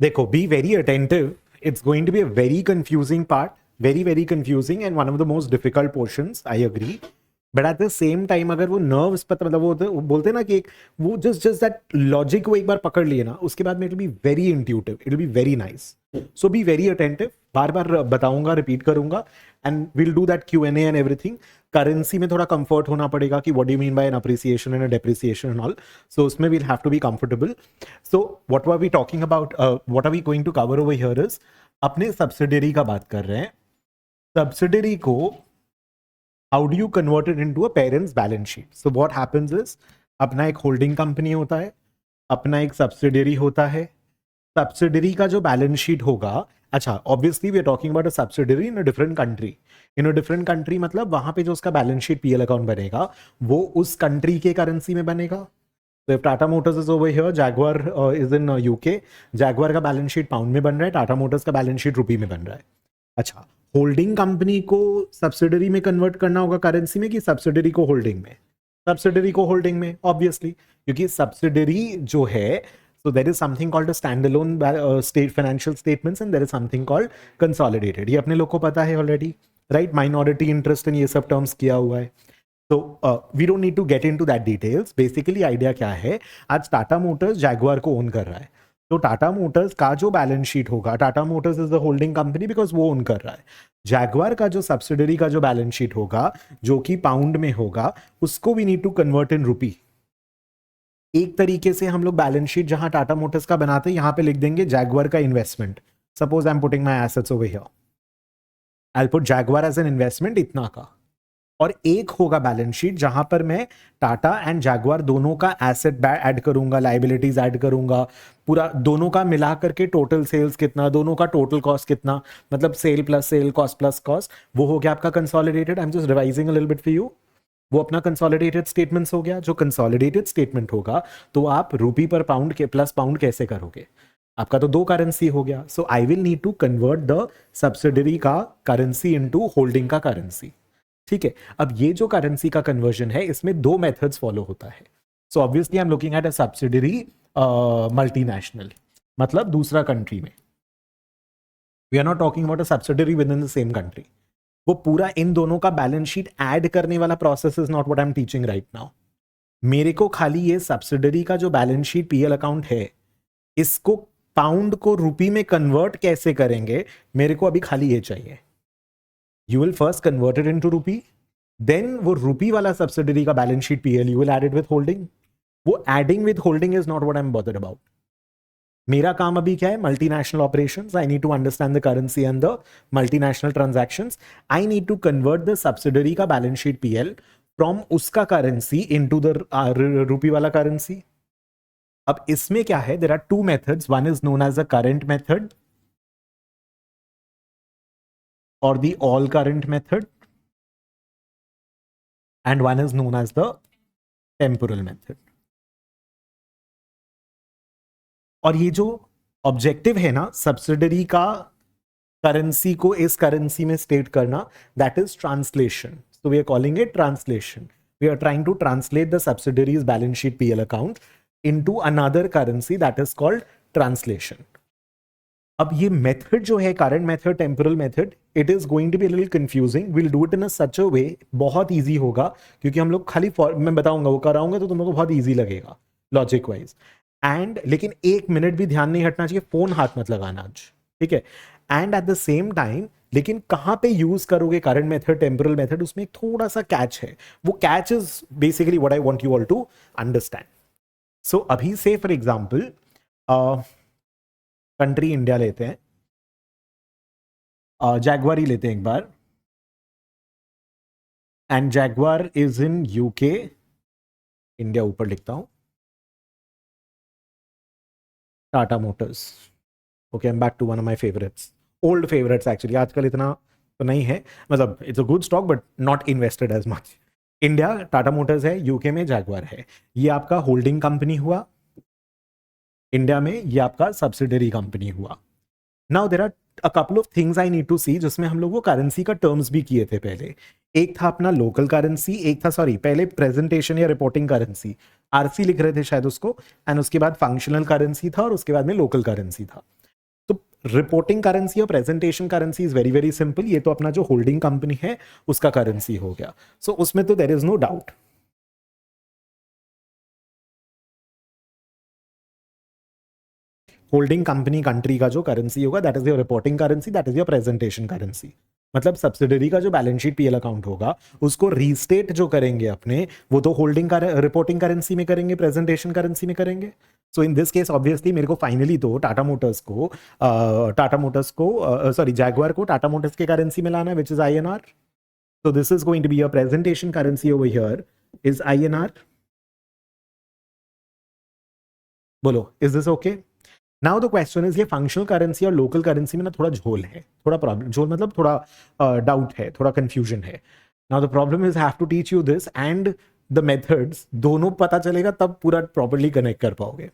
देखो, be very attentive. It's going to be a very confusing part, very confusing and one of the most difficult portions. I agree. But at the same time अगर वो nerves पर मतलब वो बोलते हैं ना कि एक वो जस्ट दैट लॉजिक को एक बार पकड़ लिए ना, उसके बाद में it will be very intuitive, it will be very nice. So be very attentive. बार बार बताऊंगा, रिपीट करूंगा and will do that Q&A and everything. Currency में थोड़ा कंफर्ट होना पड़ेगा कि what do you mean by an appreciation and depreciation and all. So उसमें we'll have to be comfortable. So what are we talking about, what are we going to cover over here is, अपने subsidiary का बात कर रहे हैं. Subsidiary को how do you convert it into a parent's balance sheet? So what happens is, अपना एक holding company होता है, अपना एक सब्सिडरी होता है. सब्सिडरी का जो बैलेंस शीट होगा, अच्छा obviously we are talking about a subsidiary in a different country. In a different country मतलब वहां पे जो उसका बैलेंस शीट पीएल अकाउंट बनेगा वो उस कंट्री के करेंसी में बनेगा. तो if Tata Motors is over here, Jaguar is in UK, Jaguar का बैलेंस शीट पाउंड में बन रहा है, टाटा मोटर्स का बैलेंस शीट रुपी में बन रहा है. अच्छा, होल्डिंग कंपनी को सब्सिडरी में कन्वर्ट करना होगा करेंसी में कि सब्सिडरी को होल्डिंग में? सब्सिडरी को होल्डिंग में ऑब्वियसली, क्योंकि सब्सिडरी जो है, so there is something called a standalone state financial statements and there is something called consolidated. ये अपने लोग को पता है already, right? Minority interest in ये सब टर्म्स किया हुआ है. तो we don't need to get into that details. Basically idea क्या है, आज टाटा मोटर्स जैगुआर को ओन कर रहा है, तो टाटा मोटर्स का जो बैलेंस शीट होगा, Tata Motors is the holding company because वो ओन कर रहा है. जैगुआर का जो सब्सिडरी का जो बैलेंस शीट होगा जो कि पाउंड में होगा, उसको we need to convert in rupee. एक तरीके से हम लोग बैलेंस शीट जहां टाटा मोटर्स का बनाते हैं, यहां पे लिख देंगे जैगुआर का investment. Suppose I am putting my assets over here, I will put Jaguar as an investment इतना का. और एक होगा बैलेंस शीट जहां पर मैं टाटा एंड जैगुआर दोनों का एसेट ऐड करूंगा, लाइबिलिटीज ऐड करूंगा, पूरा दोनों का मिला करके टोटल सेल्स कितना, दोनों का टोटल कॉस्ट कितना, मतलब sale plus sale, cost plus cost, वो हो गया आपका consolidated. I am just revising a little bit for you. वो अपना कंसोलिडेटेड स्टेटमेंट्स हो गया. जो कंसोलिडेटेड स्टेटमेंट होगा तो आप रुपी पर पाउंड के प्लस पाउंड कैसे करोगे? आपका तो दो करेंसी हो गया. So I will need to convert the subsidiary का करेंसी इनटू होल्डिंग का करेंसी. ठीक है, अब ये जो करेंसी का कन्वर्जन है, इसमें दो मेथड्स फॉलो होता है. So obviously I am looking at a subsidiary multinational, मतलब दूसरा कंट्री में. We are not talking about a subsidiary within the same country. वो पूरा इन दोनों का बैलेंस शीट ऐड करने वाला process is not what I am teaching right now. मेरे को खाली ये सब्सिडरी का जो बैलेंस शीट पीएल अकाउंट है, इसको पाउंड को रुपी में कन्वर्ट कैसे करेंगे, मेरे को अभी खाली ये चाहिए. You will first convert it into rupee, then वो रूपी वाला सब्सिडरी का balance sheet PL you will add it with holding. वो adding with holding is not what I'm bothered about. मेरा काम अभी क्या है? Multinational operations. I need to understand the currency and the multinational transactions. I need to convert the subsidiary का balance sheet PL from उसका currency into the rupee वाला currency. अब इसमें क्या है? There are two methods. One is known as the current method or the all current method, and one is known as the temporal method. और ये जो objective है ना सब्सिडरी का करेंसी को इस करेंसी में स्टेट करना, that is translation. So we are calling it translation. We are trying to translate the subsidiaries balance sheet PL account into another currency, that is called translation. अब ये method जो है, current method, temporal method, it is going to be little confusing. Will do it in a such a way, बहुत easy होगा क्योंकि हम लोग खाली मैं बताऊंगा, वो कराऊंगा तो तुम लोग को बहुत इजी लगेगा लॉजिक वाइज. एंड लेकिन एक मिनट भी ध्यान नहीं हटना चाहिए, फोन हाथ मत लगाना आज, ठीक है? And at the same time, लेकिन कहां पे यूज करोगे करंट मेथड, टेम्पोरल मेथड, उसमें एक थोड़ा सा कैच है. वो catch is basically what I want you all to understand. So अभी से फॉर एग्जांपल कंट्री इंडिया लेते हैं, जैगुआर ही लेते हैं एक बार, and Jaguar is in UK. India ऊपर लिखता हूं, Tata Motors. Okay, I am back to one of my favourites, old favourites actually. आजकल इतना तो नहीं है, मतलब it's a good stock but not invested as much. India Tata Motors है, यूके में जैगुआर है. ये आपका होल्डिंग कंपनी हुआ इंडिया में, ये आपका सब्सिडरी कंपनी हुआ. Now there are a couple of things I need to see, जिसमें हम लोग वो करेंसी का टर्म्स भी किए थे पहले. एक था अपना लोकल करेंसी, एक था पहले प्रेजेंटेशन या रिपोर्टिंग करेंसी, आरसी लिख रहे थे शायद उसको, एंड उसके बाद फंक्शनल करेंसी था, और उसके बाद में लोकल करेंसी था. रिपोर्टिंग करेंसी और presentation currency is very very simple. ये तो अपना जो होल्डिंग कंपनी है उसका करेंसी हो गया. सो उसमें तो there is no doubt. Holding company country का जो करेंसी होगा that is your reporting currency, that is your presentation currency. मतलब सब्सिडरी का जो बैलेंस शीट पीएल अकाउंट होगा उसको रीस्टेट जो करेंगे अपने, वो तो होल्डिंग का रिपोर्टिंग करेंसी में करेंगे, प्रेजेंटेशन करेंसी में करेंगे. सो इन दिस केस ऑब्वियसली मेरे को फाइनली तो टाटा मोटर्स को सॉरी जैगुआर को टाटा मोटर्स के करेंसी में लाना है which is INR. So this is going to be your presentation currency over here is INR. बोलो, is this okay? Now the question is ये functional currency और local currency में ना थोड़ा झोल है, थोड़ा प्रॉब्लम, झोल मतलब थोड़ा डाउट है, थोड़ा confusion है. Now the problem is I have to teach you this and the methods दोनों पता चलेगा तब पूरा properly connect कर पाओगे.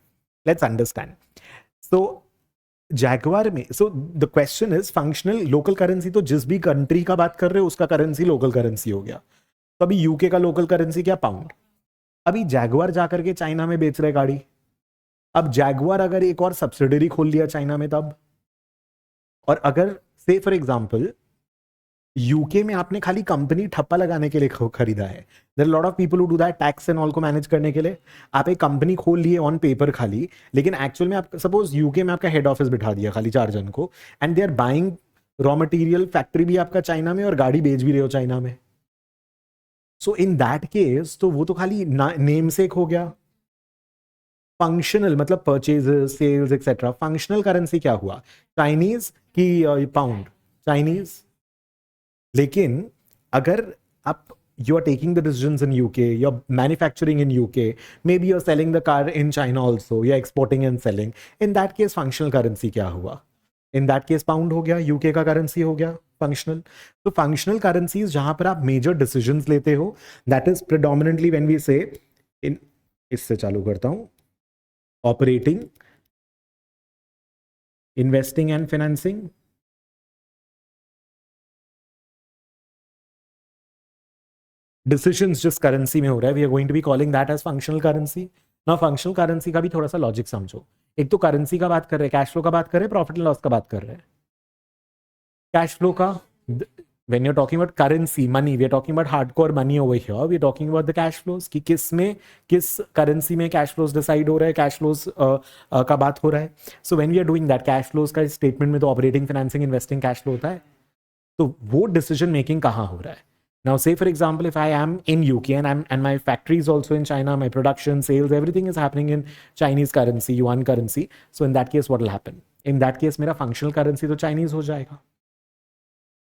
Let's understand. So जैगवार में, so the question is functional local currency तो जिस भी कंट्री का बात कर रहे हो उसका करेंसी लोकल करेंसी हो गया. तो अभी यूके का लोकल करेंसी क्या, पाउंड. अभी जैगवार जाकर के चाइना में बेच रहे गाड़ी. अब जैगवार अगर एक और सब्सिडरी खोल लिया चाइना में तब, और अगर से फॉर एग्जांपल यूके में आपने खाली कंपनी ठप्पा लगाने के लिए खरीदा है, there lot of people who do that, tax and all को मैनेज करने के लिए आप एक कंपनी खोल लिए ऑन पेपर खाली, लेकिन एक्चुअल में आप सपोज यूके में आपका हेड ऑफिस बिठा दिया खाली 4 जन को, and they are buying raw material, factory भी आपका चाइना में और गाड़ी बेच भी रहे हो चाइना में. सो इन दैट केस तो वो तो खाली नेम सेक हो गया. फंक्शनल मतलब purchases, sales etcetera. Functional currency क्या हुआ, चाइनीज की पाउंड, चाइनीज. लेकिन अगर आप you are taking the decisions in UK, you are manufacturing in UK, maybe you are selling the car in China also, you are exporting and selling, in that case functional currency क्या हुआ, इन that case pound हो गया, UK का currency हो गया functional. तो functional currencies जहां पर आप मेजर डिसीजंस लेते हो, that is predominantly when we say in, इससे चालू करता हूं, operating, investing and financing, decisions जिस करेंसी में हो रहा है, we are going to be calling that as functional currency. ना फंक्शनल करेंसी का भी थोड़ा सा लॉजिक समझो. एक तो करेंसी का बात कर रहे हैं, कैश फ्लो का बात कर रहे हैं, प्रॉफिट एंड लॉस का बात कर रहे हैं. कैश फ्लो का, when you're talking about currency, money, we are talking about hardcore money over here. We are talking about the cash flows कि किस में, किस करेंसी में कैश फ्लोज डिसाइड हो रहा है, कैश फ्लोज का बात हो रहा है. So when we are doing that, cash flows का स्टेटमेंट में तो operating, financing, investing cash flow होता है. तो वो डिसीजन मेकिंग कहाँ हो रहा है. Now, say for example, if I am in UK and my factory is also in China, my production, sales, everything is happening in Chinese currency, yuan currency. So in that case, what will happen? In that case, मेरा functional currency तो Chinese हो जाएगा.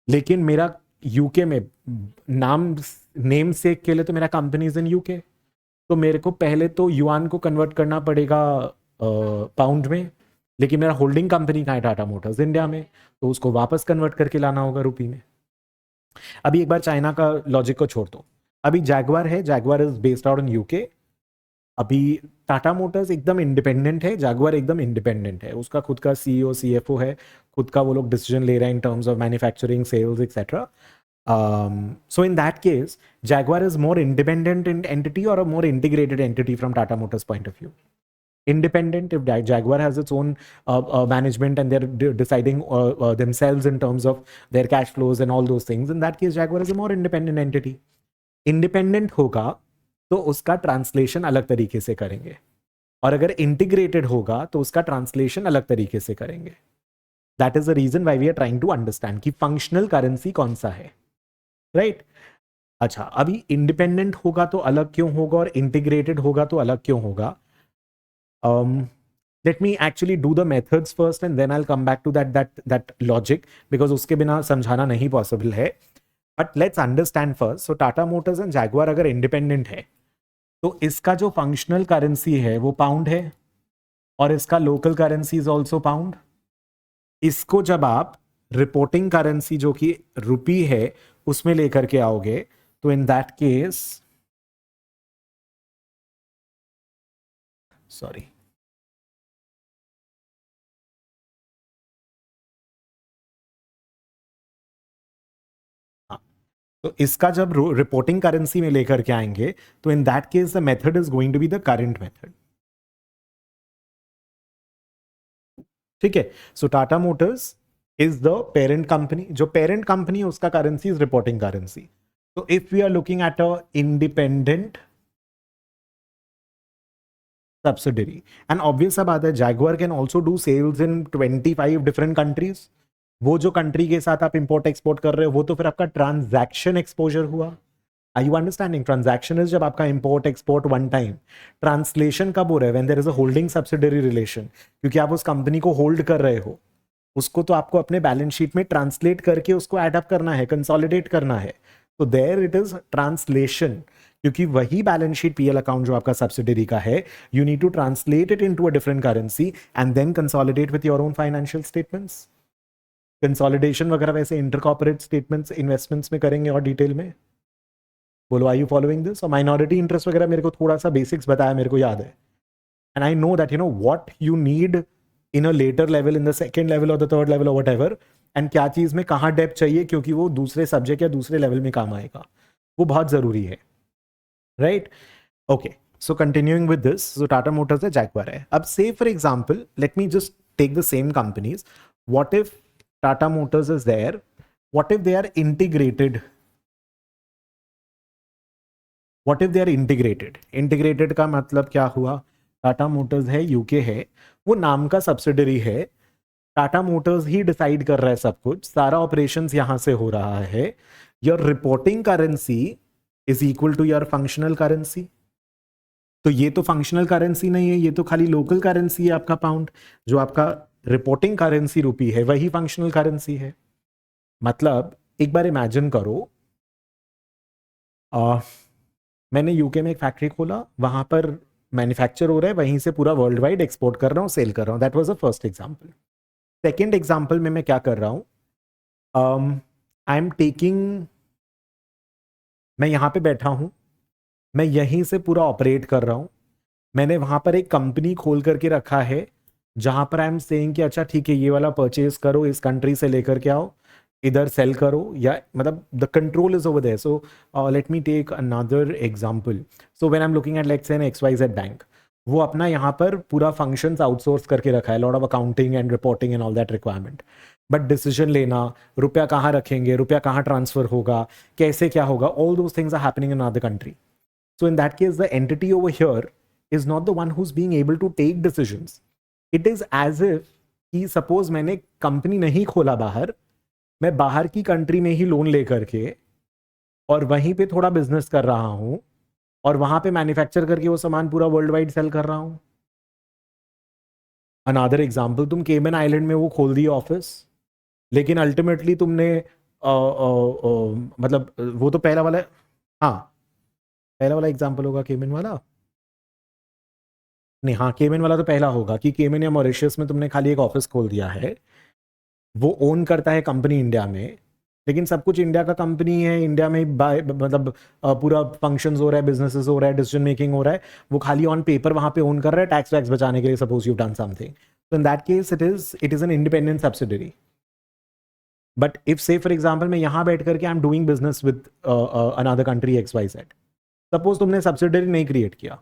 लेकिन मेरा UK में नाम, name सेक के लिए तो मेरा कंपनीज इन यूके, तो मेरे को पहले तो युआन को कन्वर्ट करना पड़ेगा पाउंड में. लेकिन मेरा होल्डिंग कंपनी का है टाटा मोटर्स इंडिया में, तो उसको वापस कन्वर्ट करके लाना होगा रुपी में. अभी एक बार चाइना का लॉजिक को छोड़ दो. अभी जैगवार है, Jaguar is based out in UK. अभी टाटा मोटर्स एकदम इंडिपेंडेंट है, जैगवार एकदम इंडिपेंडेंट है, उसका खुद का CEO CFO है, खुद का वो लोग डिसीजन ले रहे हैं in terms of manufacturing, sales etcetera. So in that case, Jaguar is more independent entity or a more integrated entity from Tata Motors point of view. Independent, if Jaguar has its own management and they're deciding themselves in terms of their cash flows and all those things, in that case Jaguar is a more independent entity. Independent होगा तो उसका translation अलग तरीके से करेंगे, और अगर integrated होगा तो उसका ट्रांसलेशन अलग तरीके से करेंगे. That is the reason why we are trying to understand कि फंक्शनल करेंसी कौन सा है, राइट? अच्छा, अभी इंडिपेंडेंट होगा तो अलग क्यों होगा और इंटीग्रेटेड होगा तो अलग क्यों होगा? Let me actually do the methods first and then I'll come back to that logic, because उसके बिना समझाना नहीं पॉसिबल है. But let's understand first. So Tata Motors and Jaguar अगर इंडिपेंडेंट है तो इसका जो फंक्शनल करेंसी है वो पाउंड है, और इसका local currency is also pound. इसको जब आप रिपोर्टिंग करेंसी जो कि रुपी है उसमें लेकर के आओगे तो इन दैट केस, सॉरी, तो इसका जब रिपोर्टिंग करेंसी में लेकर के आएंगे तो in that case the method is going to be the current method. ठीक है. So Tata Motors is the parent company. जो पेरेंट कंपनी है उसका करेंसी इज रिपोर्टिंग करेंसी. तो if we are looking at a independent subsidiary, and obvious सा बात है, Jaguar can also do sales in 25 different countries. वो जो कंट्री के साथ आप इंपोर्ट एक्सपोर्ट कर रहे हो वो तो फिर आपका ट्रांजैक्शन एक्सपोजर हुआ. Are you understanding? Transaction is जब आपका import export one time. Translation कब हो रहा है? When there is a holding subsidiary relation, क्योंकि आप उस कंपनी को होल्ड कर रहे हो, उसको तो आपको अपने बैलेंस शीट में ट्रांसलेट करके उसको एड अप करना है, कंसोलिडेट करना है. तो देयर इट इज ट्रांसलेशन, क्योंकि वही बैलेंस शीट पीएल अकाउंट जो आपका सब्सिडरी का है, you need to translate it into a different currency and then consolidate with your own financial statements. Consolidation वगैरह वैसे इंटर कॉर्पोरेट स्टेटमेंट्स इन्वेस्टमेंट्स में करेंगे और डिटेल में. बोलो, आर यू फॉलोइंग दिस? और माइनॉरिटी इंटरेस्ट वगैरह मेरे को थोड़ा सा बेसिक्स बताया, मेरे को याद है. And I know that you know what you need in a later level, in the second level or the third level or whatever, and क्या चीज में कहाँ डेप्थ चाहिए, क्योंकि वो दूसरे सब्जेक्ट या दूसरे लेवल में काम आएगा. वो बहुत जरूरी है. Right? Okay. So continuing with this, so Tata Motors है, जैगवार है. अब से for example let me just take the same companies. What if Tata Motors is there? What if they are integrated? What if they are integrated? Integrated का मतलब क्या हुआ? Tata Motors है, UK है, वो नाम का सब्सिडरी है. टाटा मोटर्स ही डिसाइड कर रहा है सब कुछ, सारा ऑपरेशंस यहां से हो रहा है. Your reporting currency is equal to your functional currency. तो ये तो फंक्शनल करेंसी नहीं है, ये तो खाली लोकल करेंसी है आपका पाउंड. जो आपका रिपोर्टिंग करेंसी रुपी है वही फंक्शनल करेंसी है. मतलब एक बार इमेजिन करो, मैंने यूके में एक फैक्ट्री खोला, वहां पर मैन्युफैक्चर हो रहा है, वहीं से पूरा वर्ल्ड वाइड एक्सपोर्ट कर रहा हूँ, सेल कर रहा हूँ. That was the first example. Second example में मैं क्या कर रहा हूं? आई एम टेकिंग, मैं यहां पे बैठा हूं, मैं यहीं से पूरा ऑपरेट कर रहा हूं. मैंने वहां पर एक कंपनी खोल करके रखा है जहां पर आई एम सेइंग कि अच्छा ठीक है, ये वाला परचेज करो, इस कंट्री से लेकर के आओ, इधर सेल करो, या मतलब the control is over there. So let me take another example. So when I am looking at let's say an XYZ bank, वो अपना यहाँ पर पूरा फंक्शंस आउटसोर्स करके रखा है, lot of accounting and reporting and all that requirement. But decision लेना, रुपया कहाँ रखेंगे, रुपया कहाँ ट्रांसफर होगा, कैसे क्या होगा, all those things are happening in other country. So in that case, the entity over here is not the one who's being able to take decisions. It is as if कि suppose मैंने company नहीं खोला बाहर, मैं बाहर की country में ही loan लेकर के और वहीं पे थोड़ा बिजनेस कर रहा हूं और वहां पे मैन्युफैक्चर करके वो सामान पूरा वर्ल्ड वाइड सेल कर रहा हूं. अनदर एग्जाम्पल, तुम केमन आइलैंड में वो खोल दिए ऑफिस, लेकिन अल्टीमेटली तुमने मतलब वो तो पहला वाला, हाँ पहला वाला एग्जाम्पल होगा केमन वाला. नहीं, हाँ केमन वाला तो पहला होगा कि केमन या मॉरिशस में तुमने खाली एक ऑफिस खोल दिया है, वो ओन करता है कंपनी इंडिया में, लेकिन सब कुछ इंडिया का कंपनी है, इंडिया में मतलब पूरा फंक्शंस हो रहा है, बिजनेसेस हो रहा है, डिसीजन मेकिंग हो रहा है, वो खाली ऑन पेपर वहां पे ओन कर रहा है टैक्स वैक्स बचाने के लिए, सपोज यू डन समथिंग. तो in that case it is an independent subsidiary. But if say for example मैं यहाँ बैठ करके I am doing business with another country XYZ, suppose तुमने सब्सिडरी नहीं क्रिएट किया,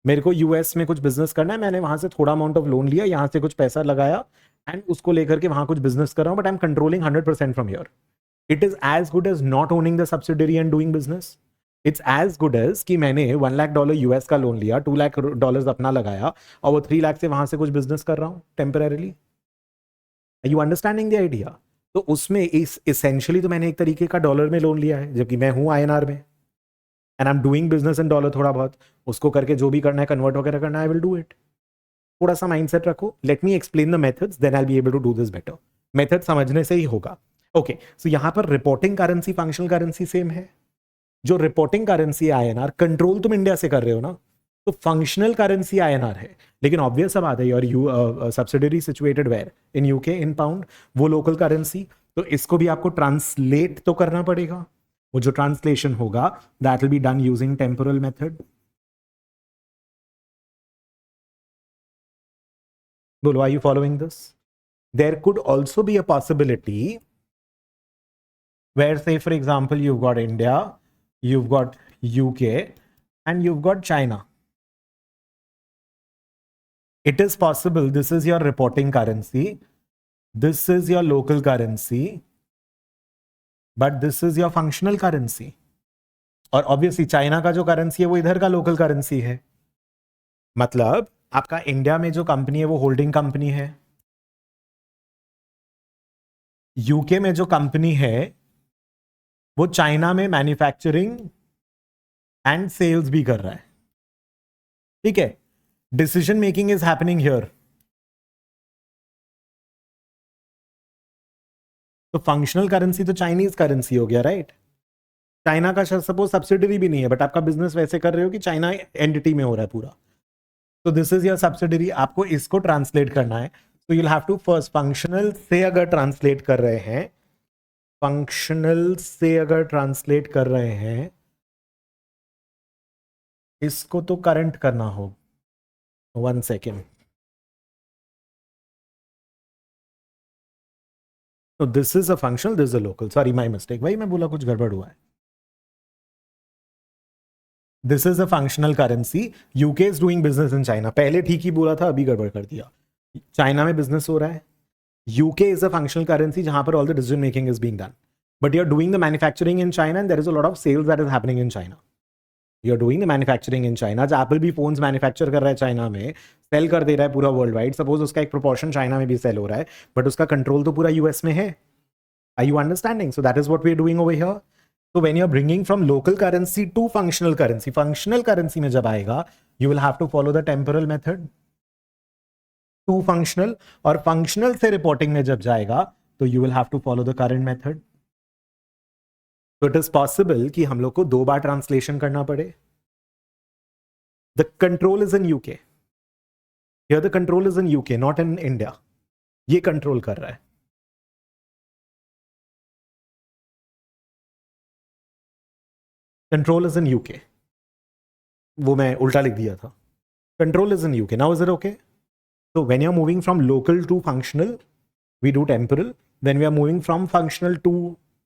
मेरे को यूएस में कुछ बिजनेस करना है, मैंने वहां से थोड़ा अमाउंट ऑफ लोन लिया, यहां से कुछ पैसा लगाया एंड उसको लेकर के वहां कुछ बिजनेस कर रहा हूं, but I am controlling 100% from here. It is as good as not owning the subsidiary and doing business. It's as good as कि मैंने $1 लाख यूएस का लोन लिया, $2 लाख अपना लगाया और वो 3 लाख से वहां से कुछ बिजनेस कर रहा हूं temporarily. You understanding the idea? तो उसमें इस इसेंशियली तो मैंने एक तरीके का डॉलर में लोन लिया है, जबकि मैं हूं INR में and I am doing business in dollar थोड़ा बहुत, उसको करके जो भी करना है कन्वर्ट वगैरह करना है, आई विल डू इट. थोड़ा सा माइंडसेट रखो. Let me explain the methods, then I be able to do this better. Method समझने से ही होगा. ओके, सो यहां पर reporting currency functional currency same है. जो रिपोर्टिंग करेंसी INR, कंट्रोल तुम इंडिया से कर रहे हो ना, तो फंक्शनल करेंसी INR है. लेकिन ऑब्वियस सा बात है, your subsidiary situated where in UK in pound, वो लोकल करेंसी, तो इसको भी आपको ट्रांसलेट तो करना पड़ेगा. वो जो ट्रांसलेशन होगा that will be done using temporal method. बोलो, are you following this? There could also be a possibility where, say for example, you've got India, you've got UK, and you've got China. It is possible this is your reporting currency, this is your local currency, but this is your functional currency. और obviously China का जो currency है वो इधर का local currency है. मतलब आपका इंडिया में जो कंपनी है वो होल्डिंग कंपनी है, यूके में जो कंपनी है वो चाइना में मैन्युफैक्चरिंग एंड सेल्स भी कर रहा है. ठीक है, decision making is happening here. तो फंक्शनल करेंसी तो चाइनीज करेंसी हो गया, राइट? चाइना का सपोज सब्सिडरी भी नहीं है, बट आपका बिजनेस वैसे कर रहे हो कि चाइना एंटिटी में हो रहा है पूरा. तो दिस इज योर सब्सिडरी. आपको इसको ट्रांसलेट करना है. तो you'll have to first functional से अगर ट्रांसलेट कर रहे हैं, फंक्शनल से अगर ट्रांसलेट कर रहे हैं, इसको तो करंट करना हो. 1 सेकेंड. तो this is a functional, this is a local. Sorry, my mistake भाई, मैं बोला कुछ गड़बड़ हुआ है. This is a functional currency. UK is doing business in China. पहले ठीक ही बोला था, अभी गड़बड़ कर दिया. चाइना में बिजनेस हो रहा है. UK is a functional currency जहां पर all the decision making is being done. But you are doing the manufacturing in China and there is a lot of sales that is happening in China. You are doing the manufacturing in China. जो Apple भी phones manufacture कर रहा है China में, cell कर दे रहा है पूरा वर्ल्ड वाइड. सपोज उसका एक प्रोपोर्शन चाइना में भी सेल हो रहा है, बट उसका कंट्रोल तो पूरा यूएस में है. Are you understanding? So that is what we are doing over here. So when you're bringing from local currency to functional currency में जब आएगा, you will have to follow the temporal method to functional, और functional से reporting में जब जाएगा तो you will have to follow the current method. So it is possible कि हम लोग को 2 बार translation करना पड़े. The control is in UK. Here the control is in UK, not in India. ये control कर रहा है. Control is in UK. वो मैं उल्टा लिख दिया था. Control is in UK. Now is it okay? So when you're moving from local to functional, we do temporal. Then we are moving from functional to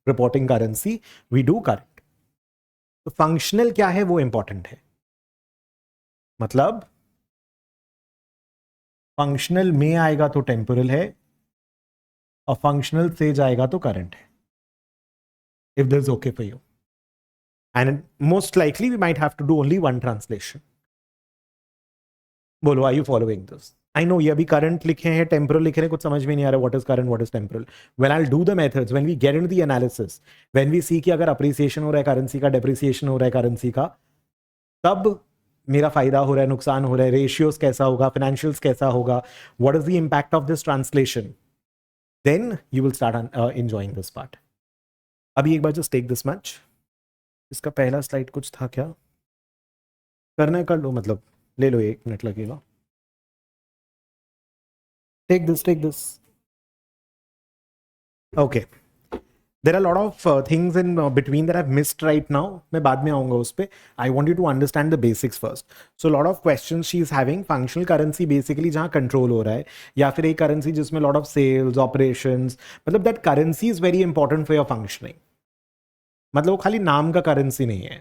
reporting currency, we do current. तो functional क्या है वो important है. मतलब functional में आएगा तो temporal है, और functional से जाएगा तो current है. If this is okay for you. And most likely we might have to do only one translation. बोलो, are you following this? I know ये अभी current लिखे हैं, temporal लिखे हैं, कुछ समझ में नहीं आ रहा what is current, what is temporal. When I'll do the methods, when we get into the analysis, when we see कि अगर appreciation हो रहा है currency का, depreciation हो रहा है currency का, तब मेरा फायदा हो रहा है, नुकसान हो रहा है, ratios कैसा होगा, financials कैसा होगा, what is the impact of this translation, then you will start enjoying this part. अभी एक बार just take this much. इसका पहला स्लाइड कुछ था क्या? करना है कर लो, मतलब ले लो, 1 मिनट लगेगा. Take this. Okay. There are a lot of things in between that I've missed right now. मैं बाद में आऊँगा उस पे. I want you to understand the basics first. So a lot of questions she is having. Functional currency basically जहाँ control हो रहा है, या फिर एक currency जिसमें lot of sales, operations, मतलब that currency is very important for your functioning. मतलब वो खाली नाम का currency नहीं है.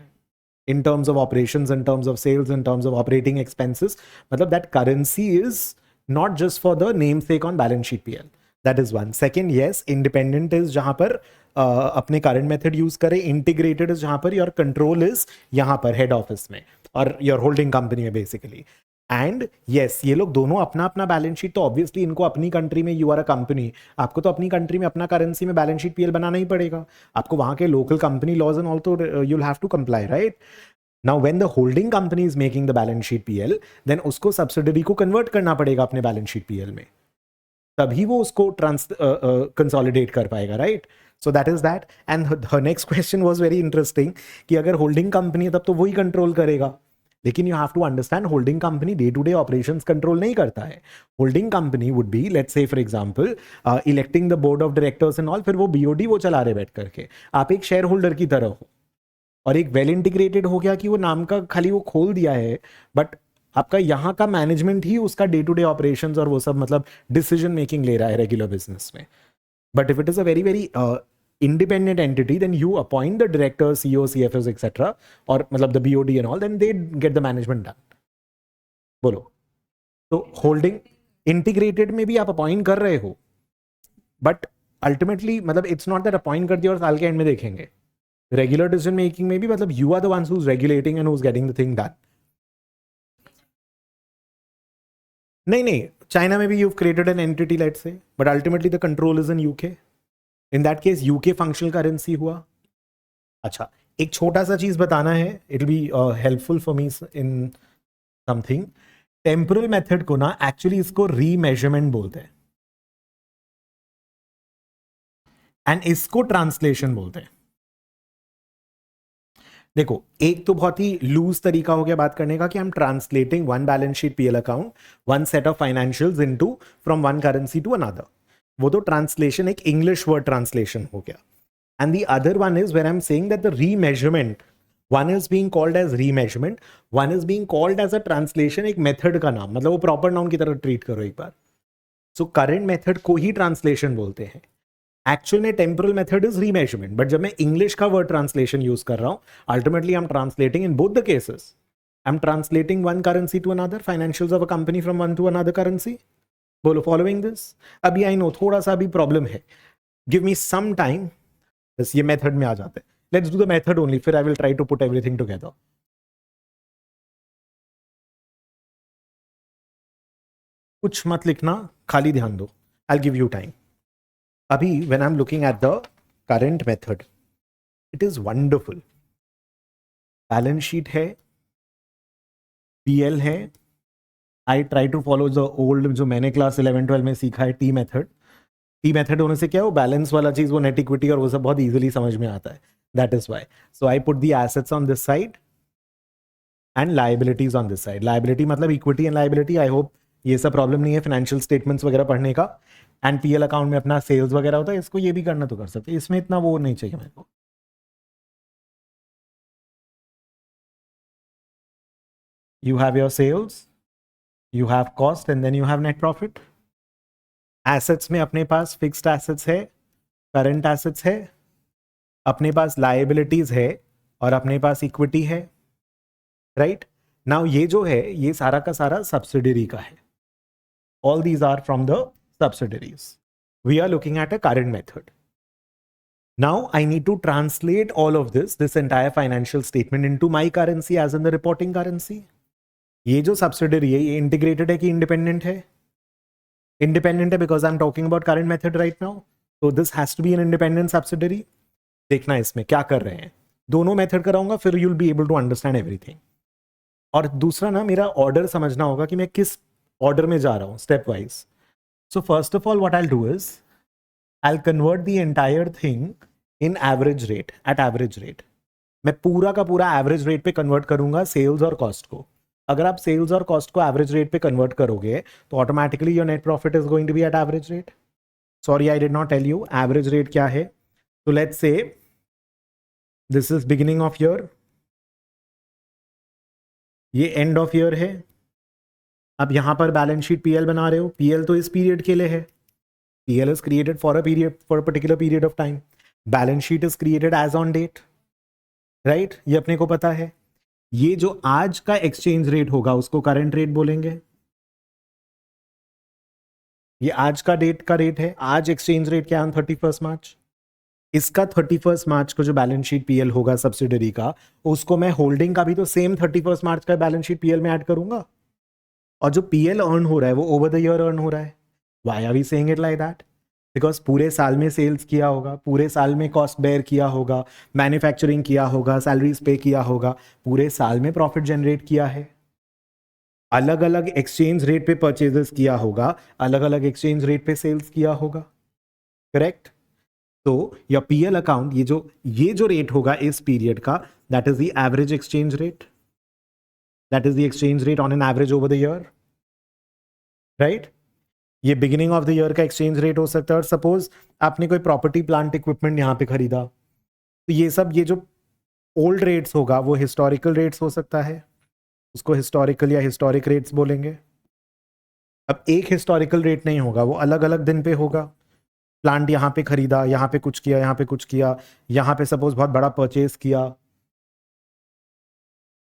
In terms of operations, in terms of sales, in terms of operating expenses, मतलब that currency is not just for the namesake on balance sheet PL. That is one. Second, yes, independent is जहाँ पर अपने current method use करें. Integrated is जहाँ पर your control is यहाँ पर head office में और your holding company में basically. एंड yes, ये लोग दोनों अपना अपना बैलेंस शीट, तो ऑब्वियसली इनको अपनी कंट्री में, यू आर अ कंपनी, आपको तो अपनी कंट्री में अपना करेंसी में बैलेंस शीट पीएल बनाना ही पड़ेगा. आपको वहां के local company laws and all तो you will have to comply, right? Now when the holding company is making the balance sheet PL, then उसको सब्सिडरी को कन्वर्ट करना पड़ेगा अपने बैलेंस शीट पीएल में, तभी वो उसको कंसोलिडेट कर पाएगा, right? So that is that. And her next question was very interesting कि अगर होल्डिंग कंपनी है तब तो वही कंट्रोल करेगा, लेकिन you have to understand holding company day to day operations control नहीं करता है. Holding company would be, let's say for example, electing the board of directors and all, फिर वो बीओडी वो चला रहे बैठ करके. आप एक शेयर होल्डर की तरह हो, और एक वेल इंटीग्रेटेड हो गया कि वो नाम का खाली वो खोल दिया है, बट आपका यहाँ का मैनेजमेंट ही उसका डे टू डे ऑपरेशंस और वो सब मतलब डिसीजन मेकिंग ले रहा है रेगुलर बिजनेस में. But if it is a very very independent entity, then you appoint the directors, CEOs, CFOs, etc., or matlab the BOD and all, then they get the management done. Bolo. तो holding integrated में भी आप appoint कर रहे हो, but ultimately मतलब it's not that appoint कर दिया और साल के एंड में देखेंगे. रेगुलर डिसीजन मेकिंग में भी मतलब you are the ones who is regulating and who is getting the thing done. नहीं नहीं, चाइना में भी you created an entity let say, but ultimately the control is in UK. In that case UK functional currency हुआ. अच्छा, एक छोटा सा चीज बताना है, it will be helpful for me in something. Temporal method को ना एक्चुअली इसको रीमेजरमेंट बोलते हैं एंड इसको ट्रांसलेशन बोलते हैं. देखो, एक तो बहुत ही लूज तरीका हो गया बात करने का कि हम translating one balance sheet PL account, one set of financials into from one currency to another. वो तो ट्रांसलेशन एक इंग्लिश वर्ड ट्रांसलेशन हो गया. And the other one is where I am saying that the remeasurement, one is being called as remeasurement, one is being called as a translation. एक method का नाम, मतलब वो प्रॉपर नाउन की तरह treat करो एक बार. सो करंट मेथड को ही ट्रांसलेशन बोलते हैं. एक्चुअल में temporal method is remeasurement, but जब मैं इंग्लिश का वर्ड ट्रांसलेशन यूज कर रहा हूं, ultimately I am translating in both the cases. I am translating one currency to another, financials of a company from one to another currency. बोलो following this. अभी I no थोड़ा सा अभी problem है, give me some time, बस ये method में आ जाते हैं. Let's do the method only, फिर I will try to put everything together. कुछ मत लिखना, खाली ध्यान दो, आई गिव यू टाइम. अभी when I am looking at the current method, it is wonderful. Balance sheet है, पीएल है. I try to follow the old जो मैंने क्लास 11-12 में सीखा है, टी मेथड. टी मेथड होने से क्या हो, बैलेंस वाला चीज, वो नेट इक्विटी और वो सब बहुत इजीली समझ में आता है. That is why. So I put the assets on this side and liabilities on this side. Liability मतलब equity and liability. I hope ये सब प्रॉब्लम नहीं है फाइनेंशियल स्टेटमेंट्स वगैरह पढ़ने का. एंड पीएल अकाउंट में अपना सेल्स वगैरह होता है, इसको ये भी करना तो कर सकते हैं, इसमें इतना वो नहीं चाहिए मेरे को. You have your sales, you have cost and then you have net profit. Assets में अपने पास फिक्स्ड एसेट्स है, करंट एसेट्स है, अपने पास लायबिलिटीज है और अपने पास इक्विटी है. राइट नाउ ये जो है ये सारा का सारा सब्सिडरी का है. All these are from the subsidiaries. We are looking at a current method. Now I need to translate all of this entire financial statement into my currency as in the reporting currency. ये जो subsidiary है ये integrated है कि independent है? Independent है, because I am talking about current method right now. तो this has to be an independent subsidiary. देखना इसमें क्या कर रहे हैं, दोनों मेथड कराऊंगा, फिर you will be able to understand everything. और दूसरा ना, मेरा ऑर्डर समझना होगा कि मैं किस ऑर्डर में जा रहा हूं, step wise. So first of all what I will do is I will convert the entire thing in average rate, at average rate. मैं पूरा का पूरा एवरेज रेट पे कन्वर्ट करूंगा सेल्स और कॉस्ट को. अगर आप सेल्स और कॉस्ट को एवरेज रेट पे कन्वर्ट करोगे तो automatically your net profit is going to be at average rate. Sorry I did not tell you average rate क्या है. तो let's say this is beginning of year, ये end of year है. अब यहां पर बैलेंस शीट पीएल बना रहे हो, पीएल तो इस पीरियड के लिए है. PL is created for a period, for a particular period of time. Balance sheet is created as on date. Right, ये अपने को पता है. ये जो आज का एक्सचेंज रेट होगा उसको करंट रेट बोलेंगे. ये आज का डेट का रेट है. आज एक्सचेंज रेट क्या है, 31 मार्च. इसका 31 मार्च को जो बैलेंस शीट पीएल होगा सब्सिडरी का, उसको मैं होल्डिंग का भी तो सेम 31 मार्च का बैलेंस शीट पीएल में ऐड करूंगा. और जो पीएल अर्न हो रहा है वो ओवर द ईयर अर्न हो रहा है. Why are we saying it like that? Because पूरे साल में सेल्स किया होगा, पूरे साल में कॉस्ट बेयर किया होगा, मैन्युफैक्चरिंग किया होगा, सैलरीज पे किया होगा, पूरे साल में प्रॉफिट जनरेट किया है. अलग अलग एक्सचेंज रेट पे परचेजेस किया होगा, अलग अलग एक्सचेंज रेट पे सेल्स किया होगा. करेक्ट. तो या पीएल अकाउंट, ये जो रेट होगा इस पीरियड का, that is the average exchange rate. That is the exchange rate on an average over the year. Right. ये बिगिनिंग ऑफ द ईयर का एक्सचेंज रेट हो सकता है. और सपोज आपने कोई प्रॉपर्टी प्लांट इक्विपमेंट यहां पे खरीदा, तो ये सब, ये जो ओल्ड रेट्स होगा वो हिस्टोरिकल रेट्स हो सकता है, उसको हिस्टोरिकल या हिस्टोरिक रेट्स बोलेंगे. अब एक हिस्टोरिकल रेट नहीं होगा, वो अलग अलग दिन पे होगा. प्लांट यहाँ पे खरीदा, यहाँ पे कुछ किया, यहाँ पे कुछ किया, यहाँ पे सपोज बहुत बड़ा परचेज किया.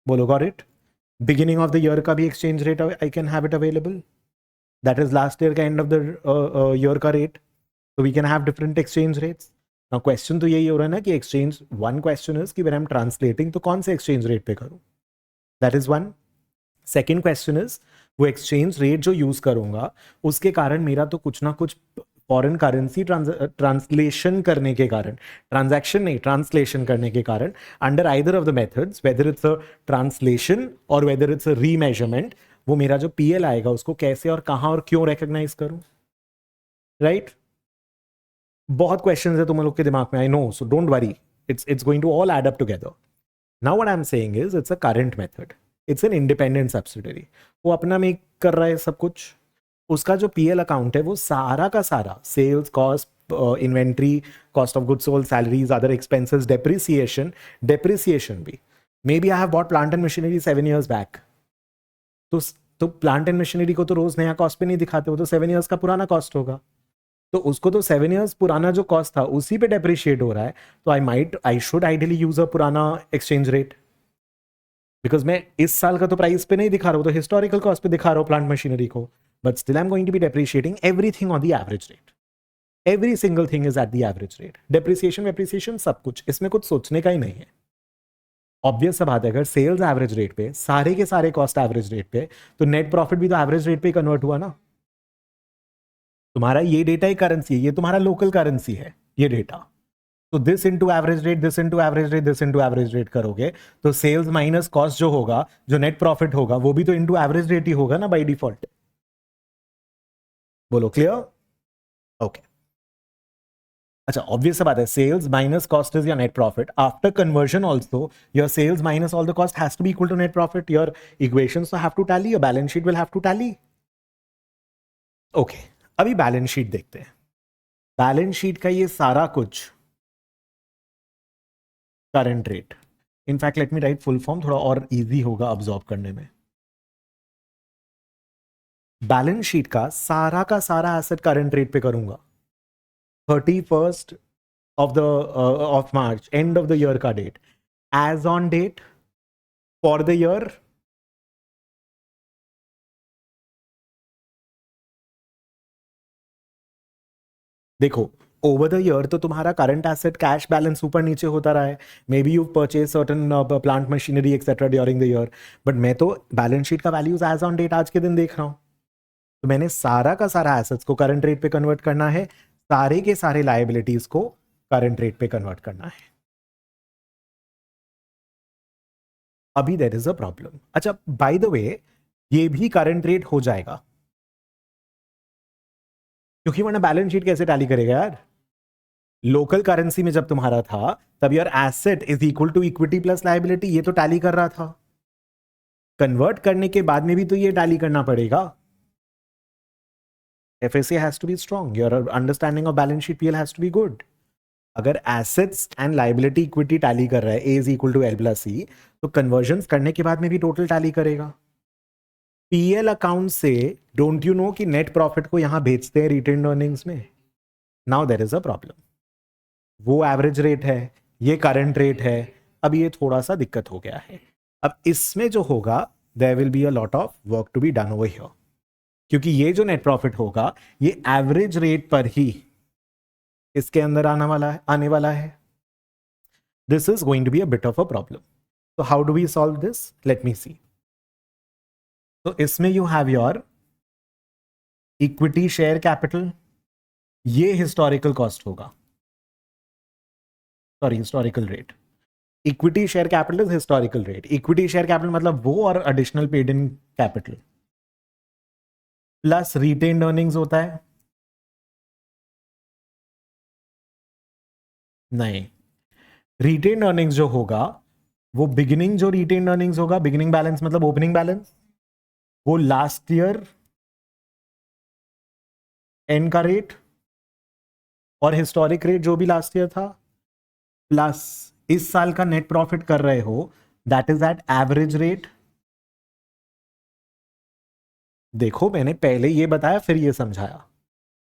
बोलो got it. Beginning of the year का भी exchange rate I can have it available, that is last year का एंड ऑफ द ईयर का rate, so we can have different exchange rates. Now question तो यही हो रहा है ना कि exchange, one question is कि when I'm translating तो कौन से exchange rate पे करूँ, that is one. Second question is वो exchange rate जो use करूँगा उसके कारण मेरा तो कुछ ना कुछ फॉरेन करेंसी ट्रांसलेशन करने के कारण, ट्रांजैक्शन नहीं ट्रांसलेशन करने के कारण, under either of the methods, whether it's a translation और वेदर इट्स अ रीमेजरमेंट, वो मेरा जो पीएल आएगा उसको कैसे और कहाँ और क्यों रिकॉग्नाइज करूँ, राइट? बहुत क्वेश्चंस है तुम लोग के दिमाग में, I know, so don't worry, it's going to all add up together. Now what I am saying is it's a current method, it's an independent subsidiary, वो अपना में कर रहा है सब कुछ. उसका जो पीएल अकाउंट है वो सारा का सारा sales cost, inventory, cost of goods sold, salaries, other expenses, depreciation भी. Maybe I have bought plant and machinery 7 years back, तो प्लांट एंड मशीनरी को तो रोज नया कॉस्ट पे नहीं दिखाते, वो तो 7 years का पुराना कॉस्ट होगा, तो उसको तो 7 years पुराना जो कॉस्ट था उसी पे डेप्रिशिएट हो रहा है, तो I should ideally use a पुराना एक्सचेंज रेट, बिकॉज मैं इस साल का तो प्राइस पे नहीं दिखा रहा हूँ, तो हिस्टोरिकल कॉस्ट पे दिखा रहा हूँ प्लांट मशीनरी को, but still I am going to be depreciating everything on the average rate, every single thing is at the average rate, depreciation सब कुछ, इसमें कुछ सोचने का ही नहीं है. ऑब्वियस सा बात है, अगर सेल्स एवरेज रेट पे, सारे के सारे कॉस्ट एवरेज रेट पे, तो नेट प्रॉफिट भी तो एवरेज रेट पे कन्वर्ट हुआ ना. तुम्हारा ये डेटा ही करेंसी है, ये तुम्हारा लोकल करेंसी है ये डेटा, तो this into average rate, this into average rate, this into average rate करोगे तो सेल्स माइनस कॉस्ट जो होगा, जो नेट प्रॉफिट होगा, वो भी तो इनटू एवरेज रेट ही होगा ना बाय डिफॉल्ट. बोलो क्लियर? ओके. अच्छा, ऑब्वियस सा बात है, sales minus cost is your net profit, after conversion also your sales minus all the cost has to be equal to net profit, your equations have to tally, your balance sheet will have to tally. Okay, अभी balance sheet देखते हैं. Balance sheet का ये सारा कुछ current rate, in fact let me write full form, थोड़ा और easy होगा अब्सॉर्ब करने में. बैलेंस शीट का सारा एसेट करंट रेट पे करूंगा, 31st of March, end of the year का date, as on date for the year. देखो, ओवर द ईयर तो तुम्हारा करंट एसेट कैश बैलेंस ऊपर नीचे होता रहा है, may be you purchase certain plant machinery etcetera during the year, but मैं तो बैलेंस शीट का वैल्यूज एज ऑन डेट आज के दिन देख रहा हूं, तो मैंने सारा का सारा एसेट्स को करंट रेट पे कन्वर्ट करना है, सारे के सारे लायबिलिटीज को करंट रेट पे कन्वर्ट करना है. अभी देयर इज अ प्रॉब्लम. अच्छा, बाय द वे, ये भी करंट रेट हो जाएगा, क्योंकि वरना बैलेंस शीट कैसे टैली करेगा यार. लोकल करेंसी में जब तुम्हारा था तब your asset is equal to equity plus liability, ये तो टैली कर रहा था. कन्वर्ट करने के बाद में भी तो ये टैली करना पड़ेगा. FSA has to be strong. Your understanding of balance sheet PL has to be good. अगर assets and liability equity tally कर रहा है, A is equal to L plus C, तो conversions करने के बाद में भी टोटल टैली करेगा. PL अकाउंट से डोंट यू नो कि नेट प्रॉफिट को यहां भेजते हैं रिटेन्ड अर्निंग्स में. Now there is a problem, वो एवरेज रेट है, ये करंट रेट है, अब ये थोड़ा सा दिक्कत हो गया है. अब इसमें जो होगा, there will be a lot of work to be done over here, क्योंकि ये जो नेट प्रॉफिट होगा ये एवरेज रेट पर ही इसके अंदर आने वाला है. This is going to be a bit of a problem. तो how do we solve this, let me see. तो इसमें you have your equity share capital, ये हिस्टोरिकल कॉस्ट होगा, sorry historical rate. Equity share capital is historical rate. Equity share capital मतलब वो और additional paid in capital plus retained earnings होता है. नहीं, रिटेन्ड अर्निंग्स जो होगा वो बिगिनिंग, जो रिटेन्ड अर्निंग्स होगा, बिगिनिंग बैलेंस मतलब ओपनिंग बैलेंस, वो लास्ट ईयर एंड का रेट और हिस्टोरिक रेट जो भी लास्ट ईयर था, प्लस इस साल का नेट प्रॉफिट कर रहे हो, that is at average rate. देखो, मैंने पहले ये बताया फिर ये समझाया.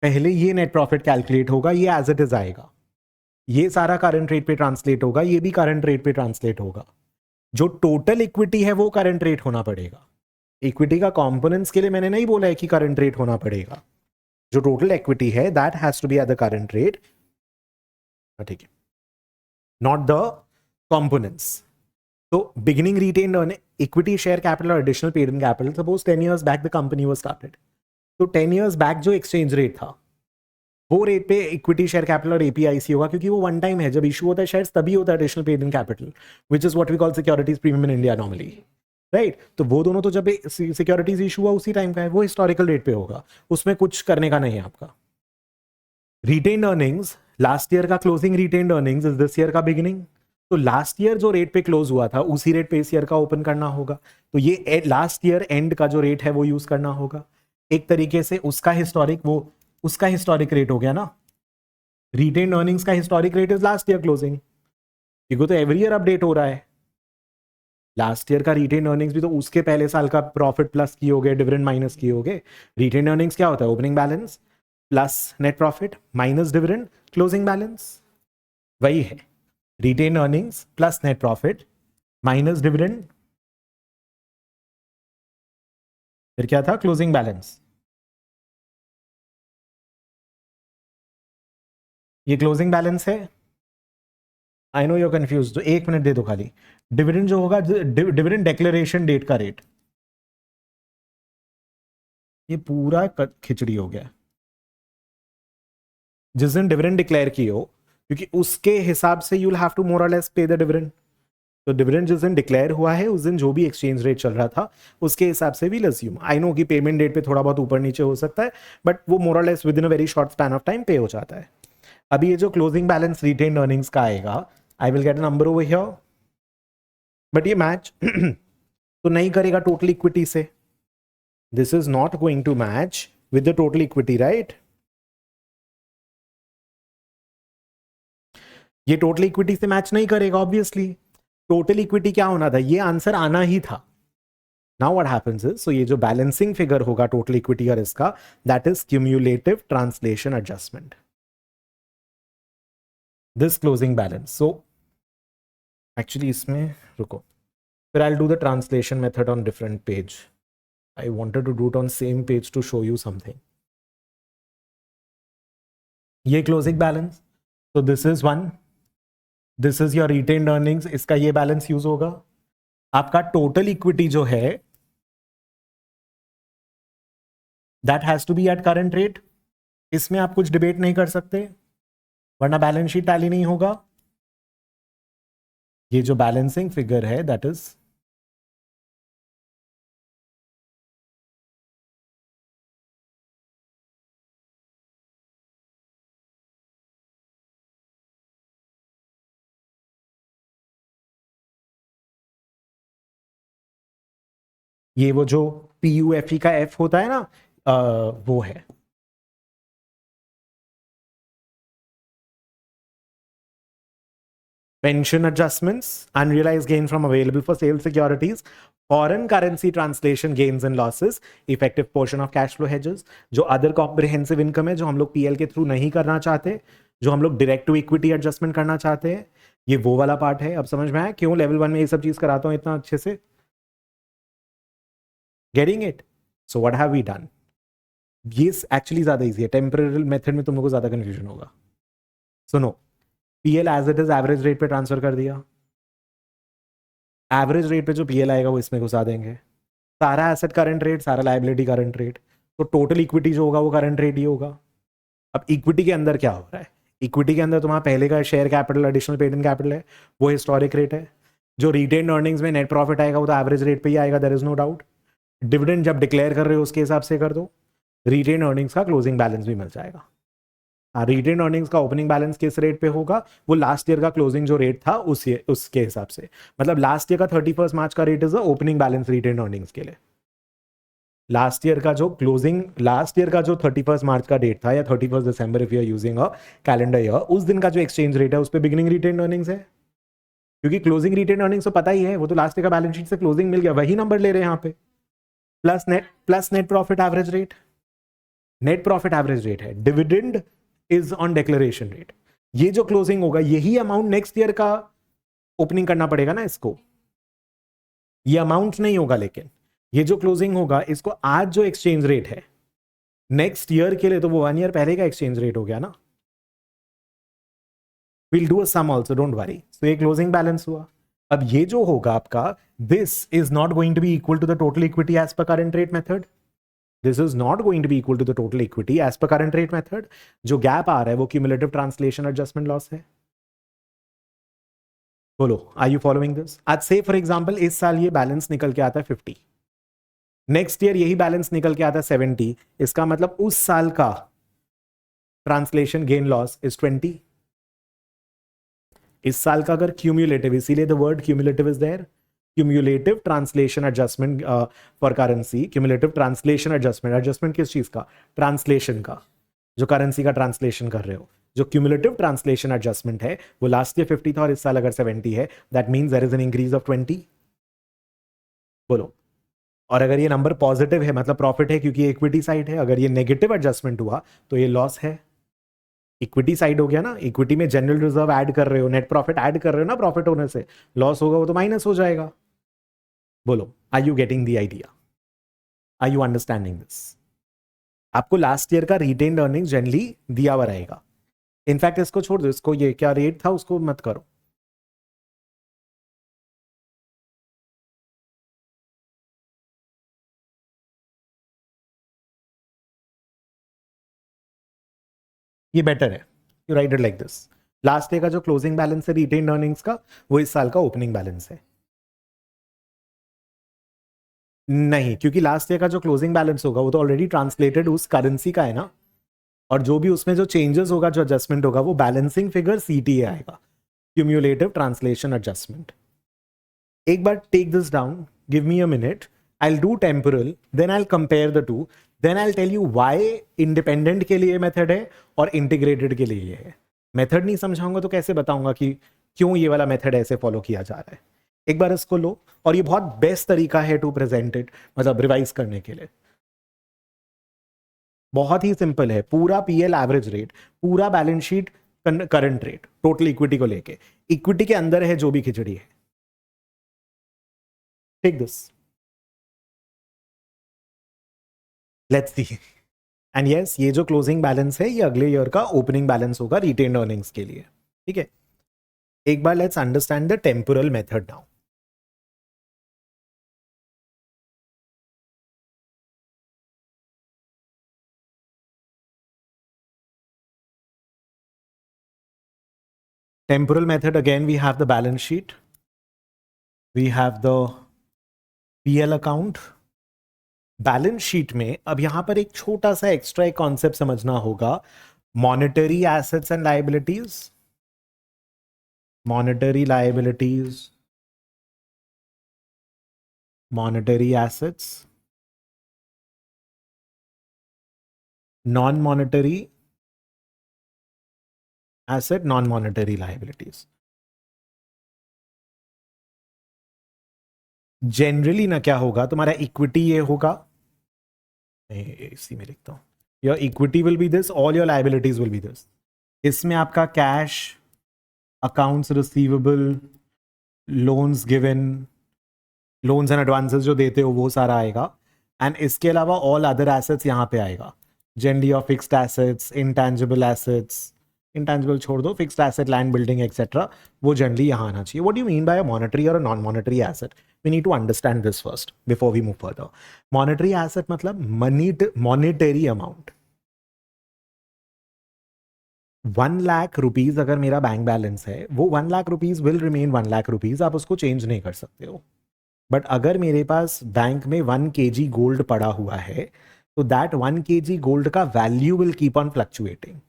पहले ये नेट प्रॉफिट कैलकुलेट होगा, ये एज इट इज आएगा, ये सारा करंट रेट पे ट्रांसलेट होगा, ये भी करंट रेट पे ट्रांसलेट होगा. जो टोटल इक्विटी है वो करंट रेट होना पड़ेगा। इक्विटी का कंपोनेंट्स के लिए मैंने नहीं बोला है कि करंट रेट होना पड़ेगा, जो टोटल इक्विटी है that has to be at the current rate, ठीक है, नॉट द कंपोनेंट्स। तो beginning retained earning, equity, share capital और additional paid in capital, suppose 10 years back the company was started, तो 10 years back जो exchange rate था वो rate पे equity, share capital और एपीआईसी होगा, क्योंकि वो वन टाइम है, जब इशू होता है शेयर्स तभी होता है additional paid in capital, which is what we call securities premium in India normally, right. तो वो दोनों तो जब सिक्योरिटीज इशू हुआ उसी टाइम का है, वो हिस्टोरिकल रेट पे होगा, उसमें कुछ करने का नहीं है आपका। रिटेन्ड अर्निंग्स, लास्ट ईयर का closing retained earnings is this year का बिगिनिंग, तो लास्ट ईयर जो रेट पे क्लोज हुआ था उसी रेट पे इस ईयर का ओपन करना होगा, तो ये लास्ट ईयर एंड का जो रेट है वो यूज करना होगा। एक तरीके से उसका हिस्टोरिक, वो उसका हिस्टोरिक रेट हो गया ना, रिटेन्ड अर्निंग्स का historic rate is last year closing, क्योंकि तो एवरी ईयर अपडेट हो रहा है। लास्ट ईयर का रिटेन अर्निंग्स भी तो उसके पहले साल का प्रॉफिट प्लस किए होगे, डिविडेंड माइनस किए होगे। रिटेन अर्निंग्स क्या होता है? Opening balance plus net profit minus dividend closing balance, वही है retain earnings plus net profit minus dividend, फिर क्या था? Closing balance. ये क्लोजिंग बैलेंस है। आई नो यू कंफ्यूज, तो एक मिनट दे दो खाली। डिविडेंड जो होगा, डिविडेंड डिक्लेरेशन डेट का रेट, ये पूरा खिचड़ी हो गया। जिस दिन डिविडेंड डिक्लेयर की हो, क्योंकि उसके हिसाब से यू विल हैव टू मोर और लेस पे द डिविडेंड, तो डिविडेंड जिस दिन डिक्लेयर हुआ है उस दिन जो भी एक्सचेंज रेट चल रहा था उसके हिसाब से भी लज्यूम। आई नो कि पेमेंट डेट पे थोड़ा बहुत ऊपर नीचे हो सकता है, बट वो मोर और less with in a very short span of time पे हो जाता है। अभी ये जो क्लोजिंग बैलेंस रिटेन्ड अर्निंग्स का आएगा, I will get a number over here, but ये मैच तो नहीं करेगा टोटल इक्विटी से। This is not going to match with the total equity, right. ये टोटल इक्विटी से मैच नहीं करेगा ऑब्वियसली। टोटल इक्विटी क्या होना था? ये आंसर आना ही था। Now what happens is, so ये जो बैलेंसिंग फिगर होगा टोटल इक्विटी और इसका, that is cumulative translation adjustment, this closing balance. So actually इसमें रुको, फिर I will do the translation method on different page. I wanted to do it on same page to show you something. ये closing balance, तो this is one, this is your retained earnings, इसका ये balance use होगा। आपका total equity जो है that has to be at current rate, इसमें आप कुछ डिबेट नहीं कर सकते वरना बैलेंस शीट टैली नहीं होगा। ये जो बैलेंसिंग फिगर है दैट इज ये वो जो PUFE का F होता है ना, वो है। Pension adjustments, unrealised gain from available for sale securities, foreign currency translation gains and losses, effective portion of cash flow hedges, जो अदर कॉम्प्रिहेंसिव इनकम है जो हम लोग PL के थ्रू नहीं करना चाहते, जो हम लोग डायरेक्ट टू इक्विटी एडजस्टमेंट करना चाहते हैं, ये वो वाला पार्ट है। अब समझ में आया क्यों लेवल 1 में ये सब चीज कराता हूं इतना अच्छे से? Getting it? So what have we done? ये एक्चुअली ज्यादा इजी है, टेम्परल मेथड में तुम लोगों को ज्यादा कंफ्यूजन होगा। सुनो, PL as it is average rate पे ट्रांसफर कर दिया, एवरेज रेट पे जो PL आएगा वो इसमें घुसा देंगे, सारा एसेट करंट रेट, सारा लायबिलिटी करंट रेट, तो टोटल इक्विटी जो होगा वो करंट रेट ही होगा। अब इक्विटी के अंदर क्या हो रहा है? इक्विटी के अंदर तुम्हारा पहले का share capital, additional paid in capital है, वो हिस्टोरिक रेट है। जो रिटेन अर्निंग्स में नेट प्रॉफिट आएगा वो तो एवरेज रेट पे ही आएगा, there is no doubt. Dividend जब डिक्लेयर कर रहे हो उसके हिसाब से कर दो। रिटेन अर्निंग्स का क्लोजिंग बैलेंस भी मिल जाएगा। रिटेन अर्निंग्स का ओपनिंग बैलेंस किस रेट पे होगा? वो लास्ट ईयर का क्लोजिंग जो रेट था उसके हिसाब से, मतलब लास्ट ईयर का 31 मार्च का rate is the opening balance retain earnings के लिए। लास्ट ईयर का जो क्लोजिंग, लास्ट ईयर का जो 31 मार्च का डेट था या 31 दिसंबर if you are using a calendar year, उस दिन का जो एक्सचेंज रेट है उस पे बिगिनिंग रिटेन अर्निंग्स है। क्योंकि क्लोजिंग रिटेन अर्निंग्स तो पता ही है, वो तो लास्ट ईयर का बैलेंस शीट से क्लोजिंग मिल गया, वही नंबर ले रहे हैं यहाँ पे, plus net profit average rate. Net profit average rate है, dividend is on declaration rate. ये जो क्लोजिंग होगा यही अमाउंट नेक्स्ट ईयर का ओपनिंग करना पड़ेगा ना इसको। ये अमाउंट नहीं होगा, लेकिन ये जो क्लोजिंग होगा इसको आज जो एक्सचेंज रेट है नेक्स्ट ईयर के लिए, तो वो 1 ईयर पहले का एक्सचेंज रेट हो गया ना. Will do a sum also, don't worry. तो ये क्लोजिंग बैलेंस हुआ. अब ये जो होगा आपका, this is not going to be equal to the total equity as per current rate method. This is not going to be equal to the total equity as per current rate method. जो gap आ रहा है वो cumulative translation adjustment loss है. बोलो, are you following this? आज से for example इस साल ये बैलेंस निकल के आता है 50, नेक्स्ट ईयर यही बैलेंस निकल के आता है 70. इसका मतलब उस साल का ट्रांसलेशन गेन लॉस इज 20. इस साल का अगर क्यूम्युलेटिव, इसीलिए the word cumulative is there, cumulative translation adjustment for currency. Cumulative translation adjustment, adjustment किस चीज का? ट्रांसलेशन का. जो करेंसी का ट्रांसलेशन कर रहे हो, जो क्यूमुलेटिव ट्रांसलेशन एडजस्टमेंट है वो लास्ट ईयर 50 था और इस साल अगर 70 है, that means there is an increase of 20. बोलो. और अगर ये नंबर पॉजिटिव है मतलब प्रॉफिट है, क्योंकि इक्विटी साइड है. अगर ये नेगेटिव एडजस्टमेंट हुआ तो ये लॉस है. इक्विटी साइड हो गया ना. इक्विटी में जनरल रिजर्व ऐड कर रहे हो, नेट प्रॉफिट ऐड कर रहे हो ना, प्रॉफिट होने से लॉस होगा वो तो माइनस हो जाएगा. बोलो, are you getting the idea? Are you understanding this? आपको लास्ट ईयर का रिटेन्ड अर्निंग्स जनरली दिया हुआ रहेगा. इनफैक्ट इसको छोड़ दो, इसको ये क्या रेट था उसको मत करो. ये बेटर है, you right it like this. Last year का जो क्लोजिंग बैलेंस है रिटेन्ड अर्निंग्स का, वो इस साल का ओपनिंग बैलेंस है. नहीं, क्योंकि लास्ट ईयर का जो क्लोजिंग बैलेंस होगा वो तो ऑलरेडी ट्रांसलेटेड उस करेंसी का है ना. और जो भी उसमें जो चेंजेस होगा, जो एडजस्टमेंट होगा, वो बैलेंसिंग फिगर सीटीए आएगा, क्यूम्युलेटिव ट्रांसलेशन एडजस्टमेंट. एक बार take this down, give me a minute. I'll do temporal, then I'll compare the two, then I'll tell you why independent के लिए मेथड है और इंटीग्रेटेड के लिए ये है. मेथड नहीं समझाऊंगा तो कैसे बताऊंगा कि क्यों ये वाला मेथड ऐसे फॉलो किया जा रहा है. एक बार इसको लो, और ये बहुत बेस्ट तरीका है टू प्रेजेंट इट, मतलब रिवाइज करने के लिए. बहुत ही सिंपल है. पूरा पीएल एवरेज रेट, पूरा balance sheet current rate, total equity को लेके. इक्विटी के अंदर है जो भी खिचड़ी है. Take this, let's see. And yes, ये जो क्लोजिंग बैलेंस है ये अगले ईयर का ओपनिंग बैलेंस होगा रिटेन्ड अर्निंग्स के लिए. ठीक है. एक बार let's understand the temporal method now. Temporal method, again we have the balance sheet, we have the PL account. Balance sheet में अब यहां पर एक छोटा सा एक्स्ट्रा एक कॉन्सेप्ट समझना होगा, monetary assets and liabilities. Monetary liabilities, monetary assets, non monetary asset, non monetary liabilities. Generally ना क्या होगा, तुम्हारा इक्विटी ये होगा, इसी में लिखता हूं, your equity will be this, all your liabilities will be this. इसमें आपका cash, accounts receivable, loans given, loans and advances जो देते हो वो सारा आएगा. एंड इसके अलावा ऑल अदर एसेट्स यहाँ पे आएगा. Generally of fixed assets, intangible assets, intangible छोड़ दो, fixed asset, land, building etcetera, वो जनरली यहाँ आना चाहिए. What do you mean by monetary और non monetary asset? We need to understand this first before we move further. Monetary asset मतलब monetary amount. 1 lakh rupees अगर मेरा बैंक बैलेंस है, वो 1 lakh rupees will remain 1 lakh rupees, आप उसको चेंज नहीं कर सकते हो. बट अगर मेरे पास बैंक में 1 kg गोल्ड पड़ा हुआ है, तो दैट 1 kg गोल्ड का value will keep on fluctuating.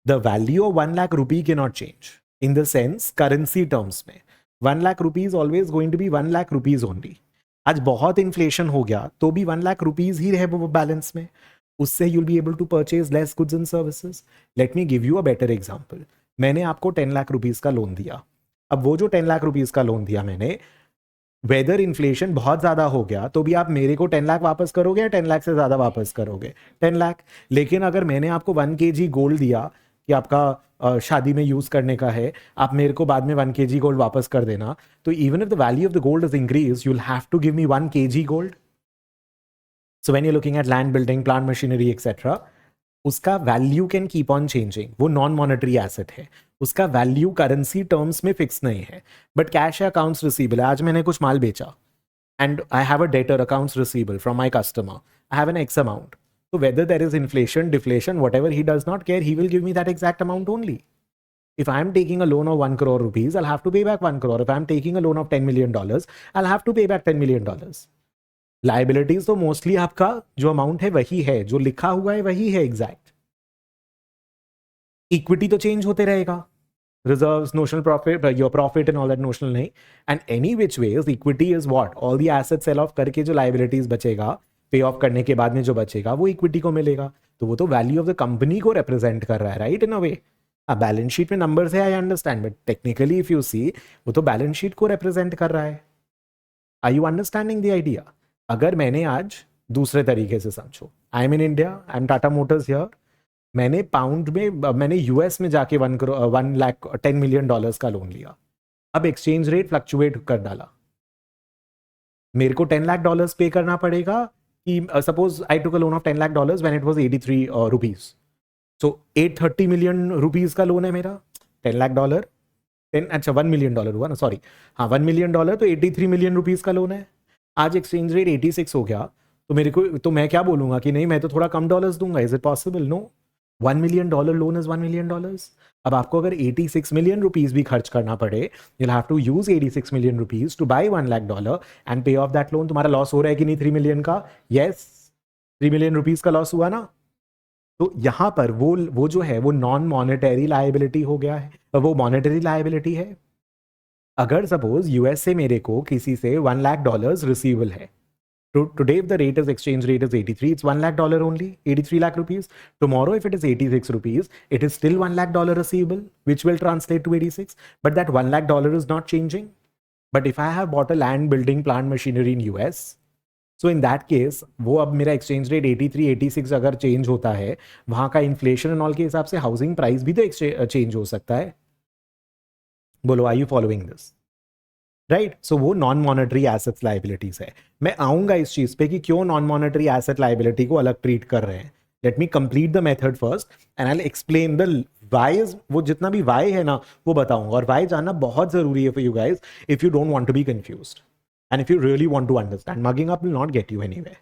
The value of 1 lakh rupee के not change in the sense currency terms में. 1 lakh rupees always going to be 1 lakh rupees only. आज बहुत इन्फ्लेशन हो गया तो भी 1 लाख रुपीज ही रहे वो बैलेंस में. उससे you'll be able to purchase less goods and services. Let me give you a better example. मैंने आपको 10 लाख रुपीज का लोन दिया. अब वो जो 10 लाख रुपीज का लोन दिया मैंने, वेदर इन्फ्लेशन बहुत ज्यादा हो गया तो भी आप मेरे को 10 लाख वापस करोगे या 10 लाख से ज्यादा वापस करोगे? 10 लाख. लेकिन अगर मैंने आपको 1 kg गोल्ड दिया कि आपका शादी में यूज करने का है, आप मेरे को बाद में 1 kg गोल्ड वापस कर देना, तो even if the value of the gold is increase, you will have to give me 1 kg gold. So when you looking at land, building, plant, machinery etcetera, उसका value can keep on changing. वो non monetary asset है, उसका value currency terms में fix नहीं है. But cash या accounts receivable है, आज मैंने कुछ माल बेचा and I have a debtor accounts receivable from my customer. I have an X amount. So whether there is inflation, deflation, whatever, he does not care. He will give me that exact amount only. If I am taking a loan of 1 crore rupees, I'll have to pay back 1 crore. If I am taking a loan of $10 million, I'll have to pay back $10 million. Liabilities तो mostly आपका जो amount है वही है, जो लिखा हुआ है वही है exact. Equity तो change होते रहेगा. Reserves, notional profit, your profit and all that notional नहीं. And any which ways, equity is what? All the assets sell off करके जो liabilities बचेगा, pay off करने के बाद में जो बचेगा, वो equity को मिलेगा. तो वो तो value of the company को represent कर रहा है, right? In a way. Balance sheet में नंबर्स है, I understand, but technically if you see, वो तो बैलेंस शीट को रिप्रेजेंट कर रहा है. Are you understanding the idea? अगर मैंने आज दूसरे तरीके से समझो, I am in India, I am Tata Motors here, मैंने पाउंड में, मैंने यूएस में जाके 1,10,000,000 का लोन लिया. अब एक्सचेंज रेट फ्लक्चुएट कर डाला, मेरे को $10 लाख पे करना पड़ेगा कि suppose I took a loan of $10 lakh when it was 83 rupees. So 830 million rupees का लोन है मेरा. $10 लाख, 10, अच्छा $1 मिलियन हुआ ना, सॉरी, हाँ $1 मिलियन, तो 83 मिलियन रुपीज का लोन है. आज एक्सचेंज रेट 86 हो गया, तो मेरे को, तो मैं क्या बोलूंगा कि नहीं मैं तो थोड़ा कम डॉलर्स दूंगा. Is it possible? No. $1 million loan is $1 million. अब आपको अगर 86 मिलियन रुपीज भी खर्च करना पड़े, you'll have to use 86 million rupees two by $1 lakh and पे ऑफ दैट लोन. तुम्हारा लॉस हो रहा है कि नहीं 3 मिलियन का? यस, 3 मिलियन रुपीज का लॉस हुआ ना. तो यहां पर वो जो है वो नॉन मॉनेटरी लायबिलिटी हो गया है, वो मॉनेटरी लायबिलिटी है. अगर सपोज यूएस से मेरे को किसी से $1 लाख रिसीवेबल है, today if the rate is exchange rate is 83, it's $1 lakh only, 83 lakh rupees. Tomorrow if it is 86 rupees, it is still $1 lakh receivable, which will translate to 86, but that $1 lakh is not changing. But if I have bought a land, building, plant, machinery in US, so in that case वो अब मेरा exchange rate 83 86 अगर change होता है, वहां का inflation and all के हिसाब से हाउसिंग प्राइस भी तो चेंज हो सकता है. बोलो, are you following this? Right. So वो नॉन मॉनेटरी एसेट्स लाइबिलिटीज है. मैं आऊंगा इस चीज पे कि क्यों नॉन मॉनेटरी एसेट लाइबिलिटी को अलग ट्रीट कर रहे हैं. Let me complete the method first and I will explain the why. वो जितना भी वाई है ना वो बताऊंगा, और वाई जानना बहुत जरूरी है for you guys if you don't want to be confused and if you really want to understand. Mugging up will not get you anywhere,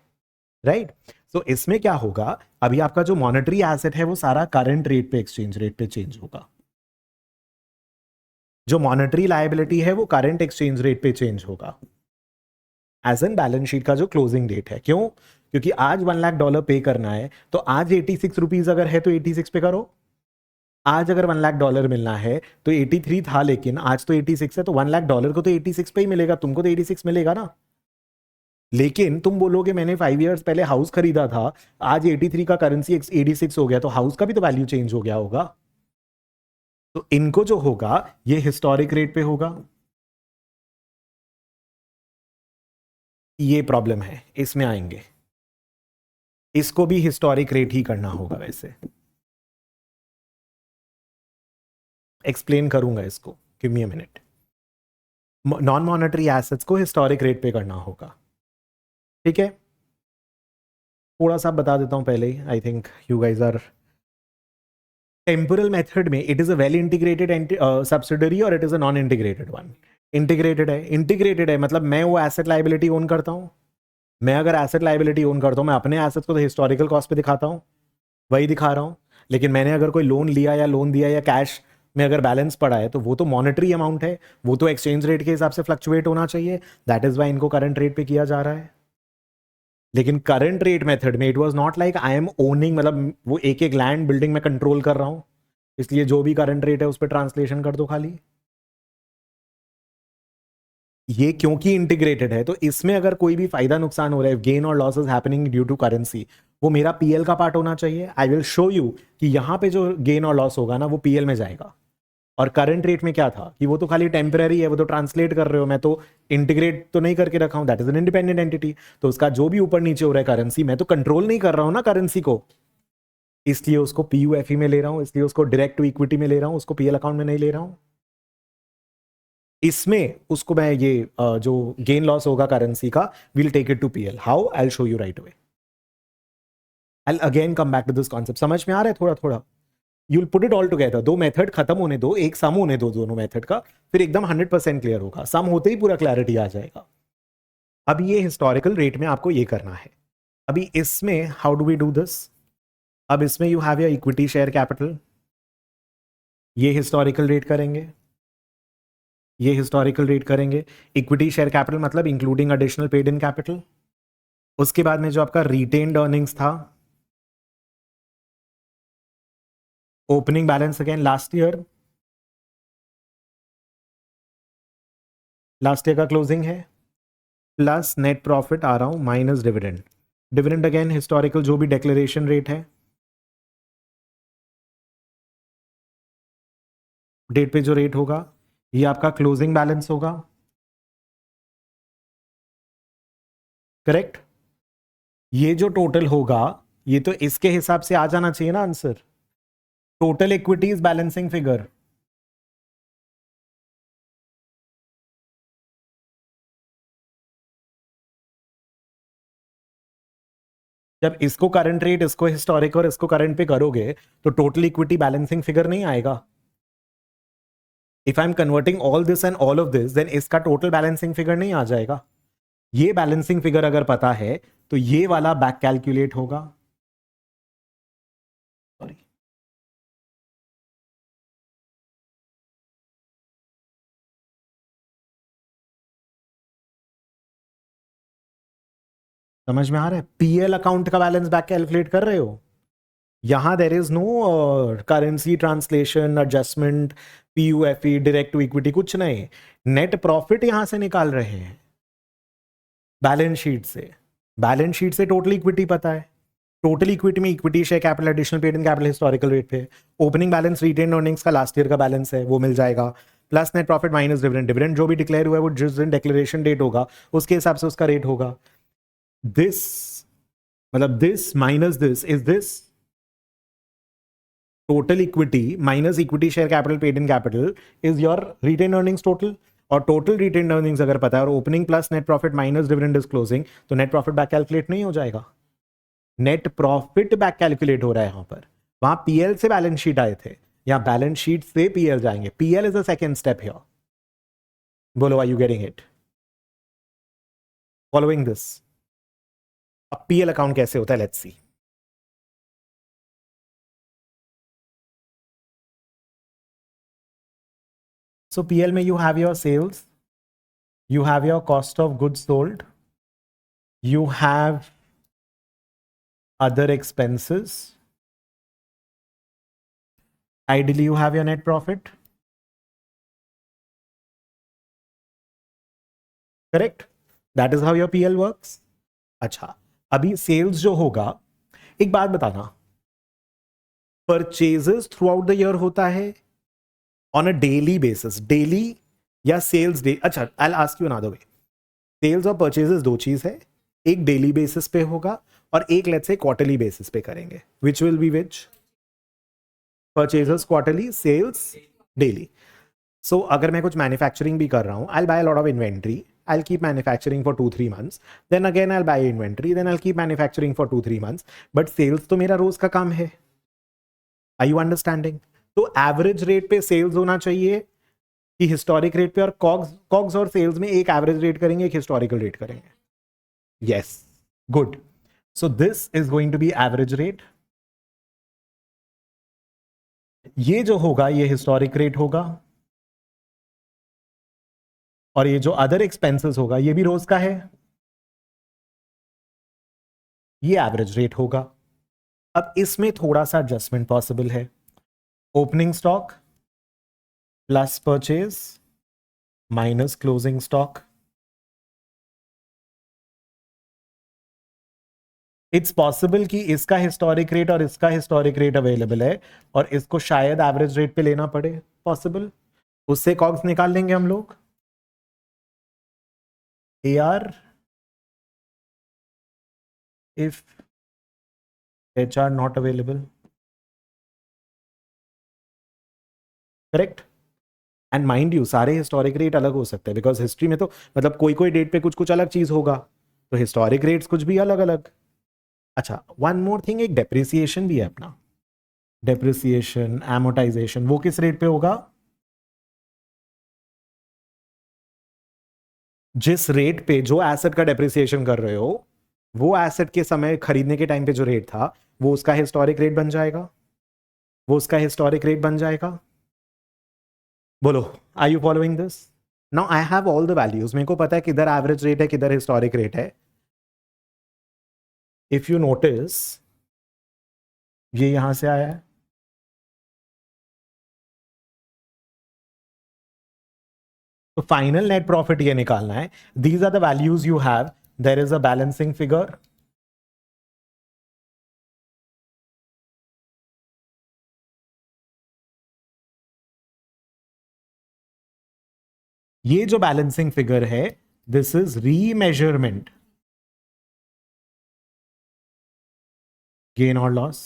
right. सो इसमें क्या होगा, अभी आपका जो मॉनेटरी एसेट है वो सारा करंट रेट पे, एक्सचेंज रेट पे चेंज होगा. जो मॉनेटरी लायबिलिटी है वो करंट एक्सचेंज रेट पे चेंज होगा एज एन बैलेंस शीट का जो क्लोजिंग डेट है. क्यों? क्योंकि आज $1 लाख पे करना है, तो आज 86 रुपीज अगर है तो 86 पे करो. आज अगर $1 लाख मिलना है तो 83 था, लेकिन आज तो 86 है, तो $1 लाख को तो 86 पे ही मिलेगा, तुमको तो 86 मिलेगा ना. लेकिन तुम बोलोगे मैंने 5 इयर्स पहले हाउस खरीदा था, आज 83 का करेंसी 86 हो गया, तो हाउस का भी तो वैल्यू चेंज हो गया होगा. तो इनको जो होगा ये हिस्टोरिक रेट पे होगा. ये प्रॉब्लम है, इसमें आएंगे. इसको भी हिस्टोरिक रेट ही करना होगा. वैसे एक्सप्लेन करूंगा इसको, give me a minute. Non monetary assets को हिस्टोरिक रेट पे करना होगा, ठीक है. थोड़ा सा बता देता हूं पहले ही. I think you guys are. Temporal method में it is a well integrated subsidiary और it is a non integrated one. Integrated है, इंटीग्रेटेड है मतलब मैं वो एसेट लायबिलिटी ओन करता हूं. मैं अगर एसेट लायबिलिटी ओन करता हूं, मैं अपने एसेट्स को तो हिस्टोरिकल कॉस्ट पे दिखाता हूं, वही दिखा रहा हूं. लेकिन मैंने अगर कोई लोन लिया या लोन दिया या कैश में अगर बैलेंस पड़ा है, तो वो तो मॉनेटरी अमाउंट है, वो तो एक्सचेंज रेट के हिसाब से फ्लक्चुएट होना चाहिए. दैट इज वाई इनको करंट रेट पे किया जा रहा है. लेकिन करंट रेट मेथड में it was not like I am owning, मतलब वो एक एक लैंड बिल्डिंग में कंट्रोल कर रहा हूं, इसलिए जो भी करंट रेट है उस पर ट्रांसलेशन कर दो खाली. ये क्योंकि इंटीग्रेटेड है, तो इसमें अगर कोई भी फायदा नुकसान हो रहा है, गेन और loss is happening due to currency, वो मेरा पीएल का पार्ट होना चाहिए. आई विल शो यू कि यहां पे जो गेन और लॉस होगा ना वो पीएल में जाएगा. और करंट रेट में क्या था कि वो तो खाली टेम्पररी है, वो तो ट्रांसलेट कर रहे हो, मैं तो इंटीग्रेट तो नहीं करके रखा हूं. That is an independent entity. तो उसका जो भी ऊपर नीचे हो रहा है करेंसी, मैं तो कंट्रोल नहीं कर रहा हूं ना करेंसी को. इसलिए उसको पीयूएफई में ले रहा हूं, इसलिए उसको डायरेक्ट टू इक्विटी में ले रहा हूं, उसको पीएल अकाउंट में नहीं ले रहा हूं। इसमें उसको मैं ये जो गेन लॉस होगा करेंसी का, will take it to PL. How? I show you right away. I again come back to this concept. समझ में आ रहा है थोड़ा थोड़ा? You will put it all together. दो मेथड खत्म होने दो, एक सम होने दो दोनों मेथड का, फिर एकदम 100% क्लियर होगा। सम होते ही पूरा क्लैरिटी आ जाएगा। अब ये हिस्टोरिकल रेट में आपको ये करना है। अभी इसमें how do we do this? अब इसमें you have your equity share capital, ये हिस्टोरिकल रेट करेंगे, ये हिस्टोरिकल रेट करेंगे। इक्विटी शेयर कैपिटल मतलब including additional paid in capital. उसके बाद में जो आपका रिटेन्ड अर्निंग्स था, opening balance again last year, last year का क्लोजिंग है, प्लस नेट प्रॉफिट आ रहा हूं minus dividend. Dividend again historical जो भी डिक्लेरेशन रेट है, डेट पे जो रेट होगा, ये आपका क्लोजिंग बैलेंस होगा। करेक्ट? ये जो टोटल होगा, ये तो इसके हिसाब से आ जाना चाहिए ना answer. Total equities balancing figure. जब इसको करंट रेट, इसको हिस्टोरिक और इसको करंट पे करोगे तो टोटल इक्विटी बैलेंसिंग फिगर नहीं आएगा। If I am converting all this and all of this, then इसका टोटल बैलेंसिंग फिगर नहीं आ जाएगा। ये बैलेंसिंग फिगर अगर पता है तो ये वाला बैक कैलकुलेट होगा। सॉरी, समझ में आ रहा है? पीएल अकाउंट का बैलेंस बैक कैलकुलेट कर रहे हो, यहां there is no currency translation adjustment, PUFE, direct to equity, कुछ नहीं। नेट प्रॉफिट यहां से निकाल रहे हैं बैलेंस शीट से। बैलेंस शीट से टोटल इक्विटी पता है, टोटल इक्विटी में equity share capital additional paid in capital historical rate पे, ओपनिंग बैलेंस रिटेन अर्निंग्स का लास्ट ईयर का बैलेंस है वो मिल जाएगा, plus net profit minus dividend. Dividend जो भी डिक्लेयर हुआ है वो जिस दिन डिक्लेरेशन डेट होगा उसके हिसाब से उसका रेट होगा। दिस मतलब this minus this is this total equity minus equity share capital paid in capital is your retain earnings total. और टोटल रिटेन अर्निंग्स अगर पता है और opening plus net profit minus dividend is closing, तो net profit back calculate नहीं हो जाएगा। Net profit back calculate हो रहा है यहां पर। वहां पीएल से बैलेंस शीट आए थे, यहां बैलेंस शीट से पीएल जाएंगे। PL is a second step here. बोलो, are you getting it? Following this? अब पीएल अकाउंट कैसे होता है, लेट्स सी। सो पीएल में you have your sales, you have your cost of goods sold, you have other expenses, ideally you have your net profit, correct? That is how your PL works. अच्छा, अभी sales जो होगा, एक बात बताना, purchases throughout the year होता है on a daily basis, daily या सेल्स डे? अच्छा, I will ask you another way. Sales और परचेजेस दो चीज है, एक डेली बेसिस पे होगा और एक लेट्स से क्वार्टरली बेसिस पे करेंगे। Which will be which? Purchases quarterly, sales daily. So अगर मैं कुछ मैन्युफैक्चरिंग भी कर रहा हूँ, I buy lot of inventory, I keep manufacturing for 2-3 months, then again I buy inventory, then I keep manufacturing for 2-3 months, but sales तो मेरा रोज का काम है। Are you understanding? तो एवरेज रेट पे सेल्स होना चाहिए कि हिस्टोरिक रेट पे? और कॉग्स, कॉग्स और सेल्स में एक एवरेज रेट करेंगे, एक हिस्टोरिकल रेट करेंगे। Yes, good. So this is going to be average rate. ये जो होगा ये हिस्टोरिक रेट होगा, और ये जो अदर एक्सपेंसेस होगा ये भी रोज का है, ये एवरेज रेट होगा। अब इसमें थोड़ा सा एडजस्टमेंट पॉसिबल है। Opening stock plus purchase minus closing stock. It's possible कि इसका हिस्टोरिक रेट और इसका हिस्टोरिक रेट अवेलेबल है और इसको शायद एवरेज रेट पे लेना पड़े, पॉसिबल। उससे कॉग्स निकाल लेंगे हम लोग। A R if H R not available, correct. And mind you सारे हिस्टोरिक रेट अलग हो सकते हैं, बिकॉज हिस्ट्री में तो मतलब कोई कोई डेट पे कुछ कुछ अलग चीज होगा, तो हिस्टोरिक रेट्स कुछ भी अलग अलग। अच्छा, वन मोर थिंग, एक डेप्रिसिएशन भी है अपना, डेप्रिसिएशन एमोटाइजेशन, वो किस रेट पे होगा? जिस रेट पे जो एसेट का डेप्रिसिएशन कर रहे हो, वो एसेट के समय खरीदने के टाइम पे जो रेट था, वो उसका हिस्टोरिक रेट बन जाएगा, वो उसका हिस्टोरिक रेट बन जाएगा। बोलो, are you following this? Now I have all the values, मेरे को पता है किधर एवरेज रेट है किधर हिस्टोरिक रेट है। इफ यू नोटिस, ये यहां से आया है, तो फाइनल नेट प्रॉफिट ये निकालना है। These are the values you have, there is a balancing figure, ये जो बैलेंसिंग फिगर है, दिस इज रीमेजरमेंट गेन और लॉस।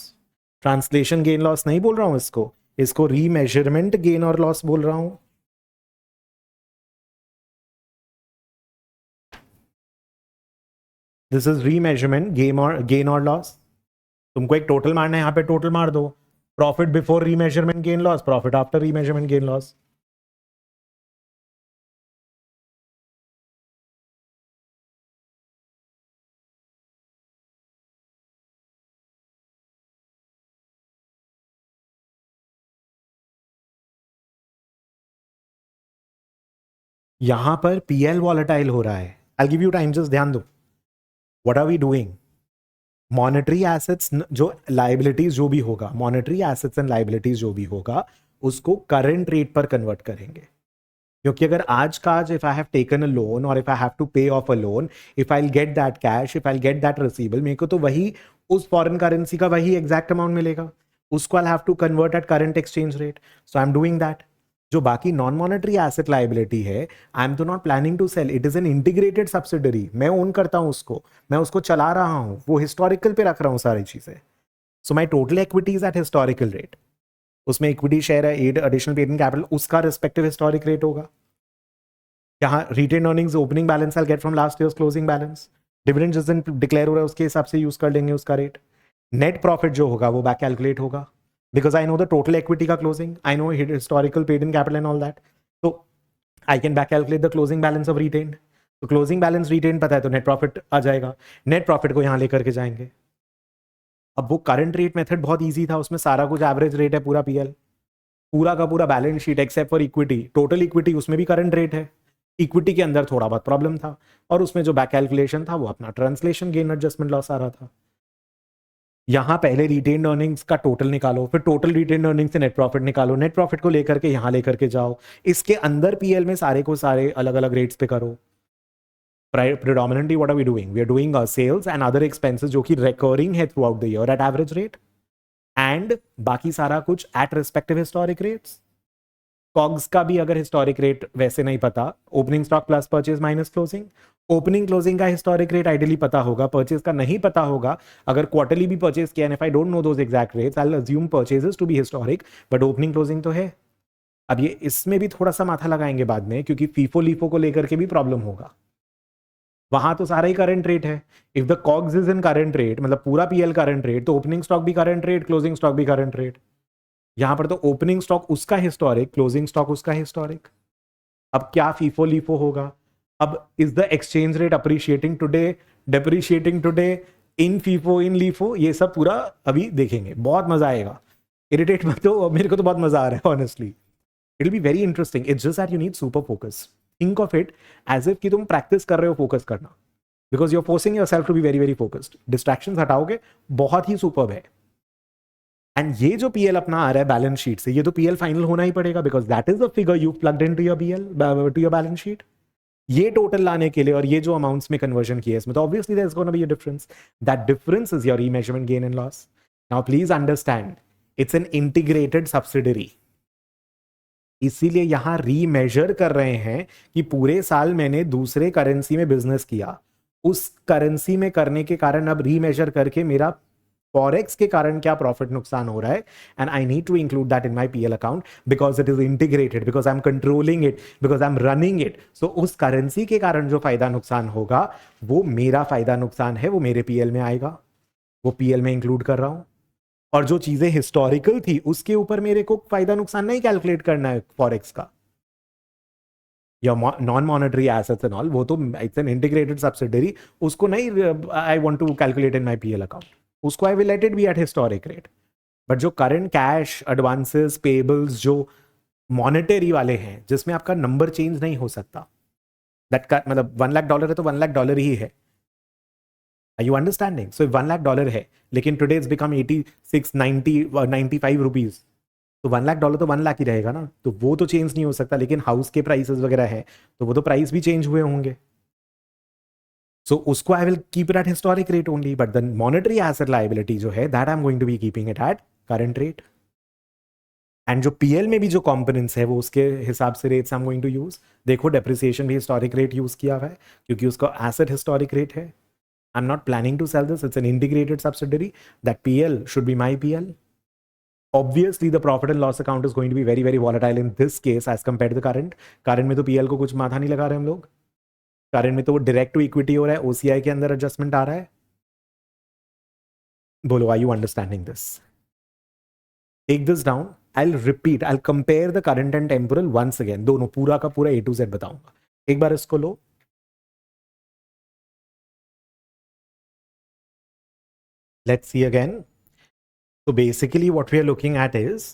ट्रांसलेशन गेन लॉस नहीं बोल रहा हूं इसको, इसको रीमेजरमेंट गेन और लॉस बोल रहा हूं। दिस इज रीमेजरमेंट गेन और लॉस। तुमको एक टोटल मारना है, यहां पे टोटल मार दो, profit before remeasurement gain loss, profit after remeasurement gain loss. यहां पर पीएल वॉलेटाइल हो रहा है, I give you time, just ध्यान दो। What are we doing? Monetary assets जो लाइबिलिटीज जो भी होगा, मॉनेटरी एसेट्स एंड लाइबिलिटीज जो भी होगा, उसको करंट रेट पर कन्वर्ट करेंगे। क्योंकि अगर आज का आज, if I have taken a loan और इफ आई हैव टू पे of a loan, if I get that cash, if I get that receivable, मेरे को तो वही उस फॉरेन करेंसी का वही एग्जैक्ट अमाउंट मिलेगा, उसको I have to convert at current exchange rate, so I am doing that. जो बाकी नॉन मॉनेटरी एसेट लाइबिलिटी है, आई एम तो not planning to sell, it is an integrated subsidiary, मैं own करता हूं उसको, मैं उसको चला रहा हूं, वो हिस्टोरिकल पे रख रहा हूं सारी चीजें। So my total equity is at historical rate, उसमें इक्विटी शेयर है, add additional paid in capital, उसका रिस्पेक्टिव हिस्टोरिक रेट होगा। यहाँ retain earnings opening balance I get from last year's closing balance, dividend जिस दिन डिक्लेयर हो रहा है उसके हिसाब से यूज कर लेंगे उसका रेट। नेट प्रॉफिट जो होगा वो बैक कैलकुलेट होगा, because I know the total equity का closing, I know historical paid in capital and all that, तो I can back calculate the closing balance of retain. तो क्लोजिंग बैलेंस रिटेन पता है तो नेट प्रॉफिट आ जाएगा, net profit को यहाँ लेकर के जाएंगे। अब वो करंट रेट मेथड बहुत ईजी था, उसमें सारा कुछ एवरेज रेट है, पूरा पीएल, पूरा का पूरा balance sheet except for equity, total equity उसमें भी करंट रेट है, इक्विटी के अंदर थोड़ा बहुत प्रॉब्लम था, और उसमें जो बैक कैलकुलेशन था वो अपना ट्रांसलेशन गेन एडजस्टमेंट लॉस आ रहा था। यहां पहले रिटेन्ड अर्निंग्स का टोटल निकालो, फिर टोटल रिटेन्ड अर्निंग्स से नेट प्रॉफिट निकालो, नेट प्रॉफिट को लेकर के यहां लेकर के जाओ, इसके अंदर पीएल में सारे को सारे अलग अलग रेट्स पे करो। Predominantly what are we doing? We are doing sales and other expenses जो कि recurring है throughout the year at average rate, and बाकी सारा कुछ at respective historic rates। COGS का भी अगर हिस्टोरिक रेट वैसे नहीं पता, opening stock plus purchase minus closing, opening closing का हिस्टोरिक रेट आइडियली पता होगा, परचेज का नहीं पता होगा। अगर क्वार्टरली भी परचेज किया, if I don't know those exact rates, I will assume purchases to be historic, but opening closing तो है। अब ये इसमें भी थोड़ा सा माथा लगाएंगे बाद में, क्योंकि फीफो लीफो को लेकर के भी प्रॉब्लम होगा, वहां तो सारा ही करंट रेट है। If the COGS is in current rate, मतलब पूरा पीएल करंट रेट, तो ओपनिंग स्टॉक भी करंट रेट, क्लोजिंग स्टॉक भी करंट रेट। यहां पर तो ओपनिंग स्टॉक उसका हिस्टोरिक, क्लोजिंग स्टॉक उसका हिस्टोरिक। अब क्या फीफो लीफो होगा? अब is the exchange rate appreciating today, depreciating today, in FIFO in LIFO, ये सब पूरा अभी देखेंगे, बहुत मजा आएगा। इरिटेट मत हो, मेरे को तो बहुत मजा आ रहा है honestly, it will be very interesting. It's just that you need super focus, think of it as if कि तुम प्रैक्टिस कर रहे हो फोकस करना, because you are forcing yourself to be very very focused. Distractions हटाओगे, बहुत ही superb है। एंड ये जो पीएल अपना आ रहा है बैलेंस शीट से, ये तो पीएल फाइनल होना ही पड़ेगा, because that is the figure you plugged into your PL, to your balance sheet. ये टोटल लाने के लिए और ये जो अमाउंट्स में कन्वर्जन किया है इसमें, तो obviously there is gonna be a difference, that difference is your remeasurement gain and loss. Now please understand, it's an integrated subsidiary, इसीलिए यहां रीमेजर कर रहे हैं कि पूरे साल मैंने दूसरे करेंसी में बिजनेस किया, उस करेंसी में करने के कारण अब रीमेजर करके मेरा फॉरेक्स के कारण क्या प्रॉफिट नुकसान हो रहा है, and I need to include that in my PL account because it is integrated, because I am controlling it, because I am running it. So उस करेंसी के कारण जो फायदा नुकसान होगा वो मेरा फायदा नुकसान है, वो मेरे पीएल में आएगा, वो पीएल में इंक्लूड कर रहा हूं. और जो चीजें हिस्टोरिकल थी उसके ऊपर मेरे को फायदा नुकसान नहीं कैलकुलेट करना है फॉरेक्स का, या non monetary assets and all, वो तो इट्स एन इंटीग्रेटेड सब्सिडरी, उसको नहीं I want to calculate in my PL account, उसको I will let it be at historic rate. But जो करंट कैश एडवांसेस पेबल्स जो monetary वाले हैं जिसमें आपका नंबर चेंज नहीं हो सकता, दैट मतलब $1 लाख है तो $1 लाख ही है. Are you understanding? So if $1 lakh है लेकिन टुडे इट्स बिकम 86 90 95 रुपीज, तो $1 लाख तो $1 लाख ही रहेगा ना, तो वो तो चेंज नहीं हो सकता. लेकिन हाउस के प्राइसेस वगैरह है तो वो तो प्राइस भी चेंज हुए होंगे. सो उसको I will keep it at historic rate only, but the monetary asset liability जो है that I am going to be keeping it at current rate. And जो पीएल में भी जो कॉम्पोनेंट्स है वो उसके हिसाब से rates I am going to use. देखो डेप्रिसिएशन भी हिस्टोरिक रेट यूज किया हुआ है क्योंकि उसका एसेट हिस्टोरिक रेट है. I'm not planning to sell this. It's an integrated subsidiary. That PL should be my PL. Obviously, the profit and loss account is going to be very, very volatile in this case as compared to the current. Current में तो PL को कुछ माथा नहीं लगा रहे हम लोग. Current में तो वो direct to equity हो रहा है, OCI के अंदर adjustment आ रहा है. बोलो, are you understanding this? Take this down. I'll repeat. I'll compare the current and temporal once again. दोनों पूरा का पूरा A to Z बताऊंगा. एक बार इसको लो. Let's see again. So basically what we are looking at is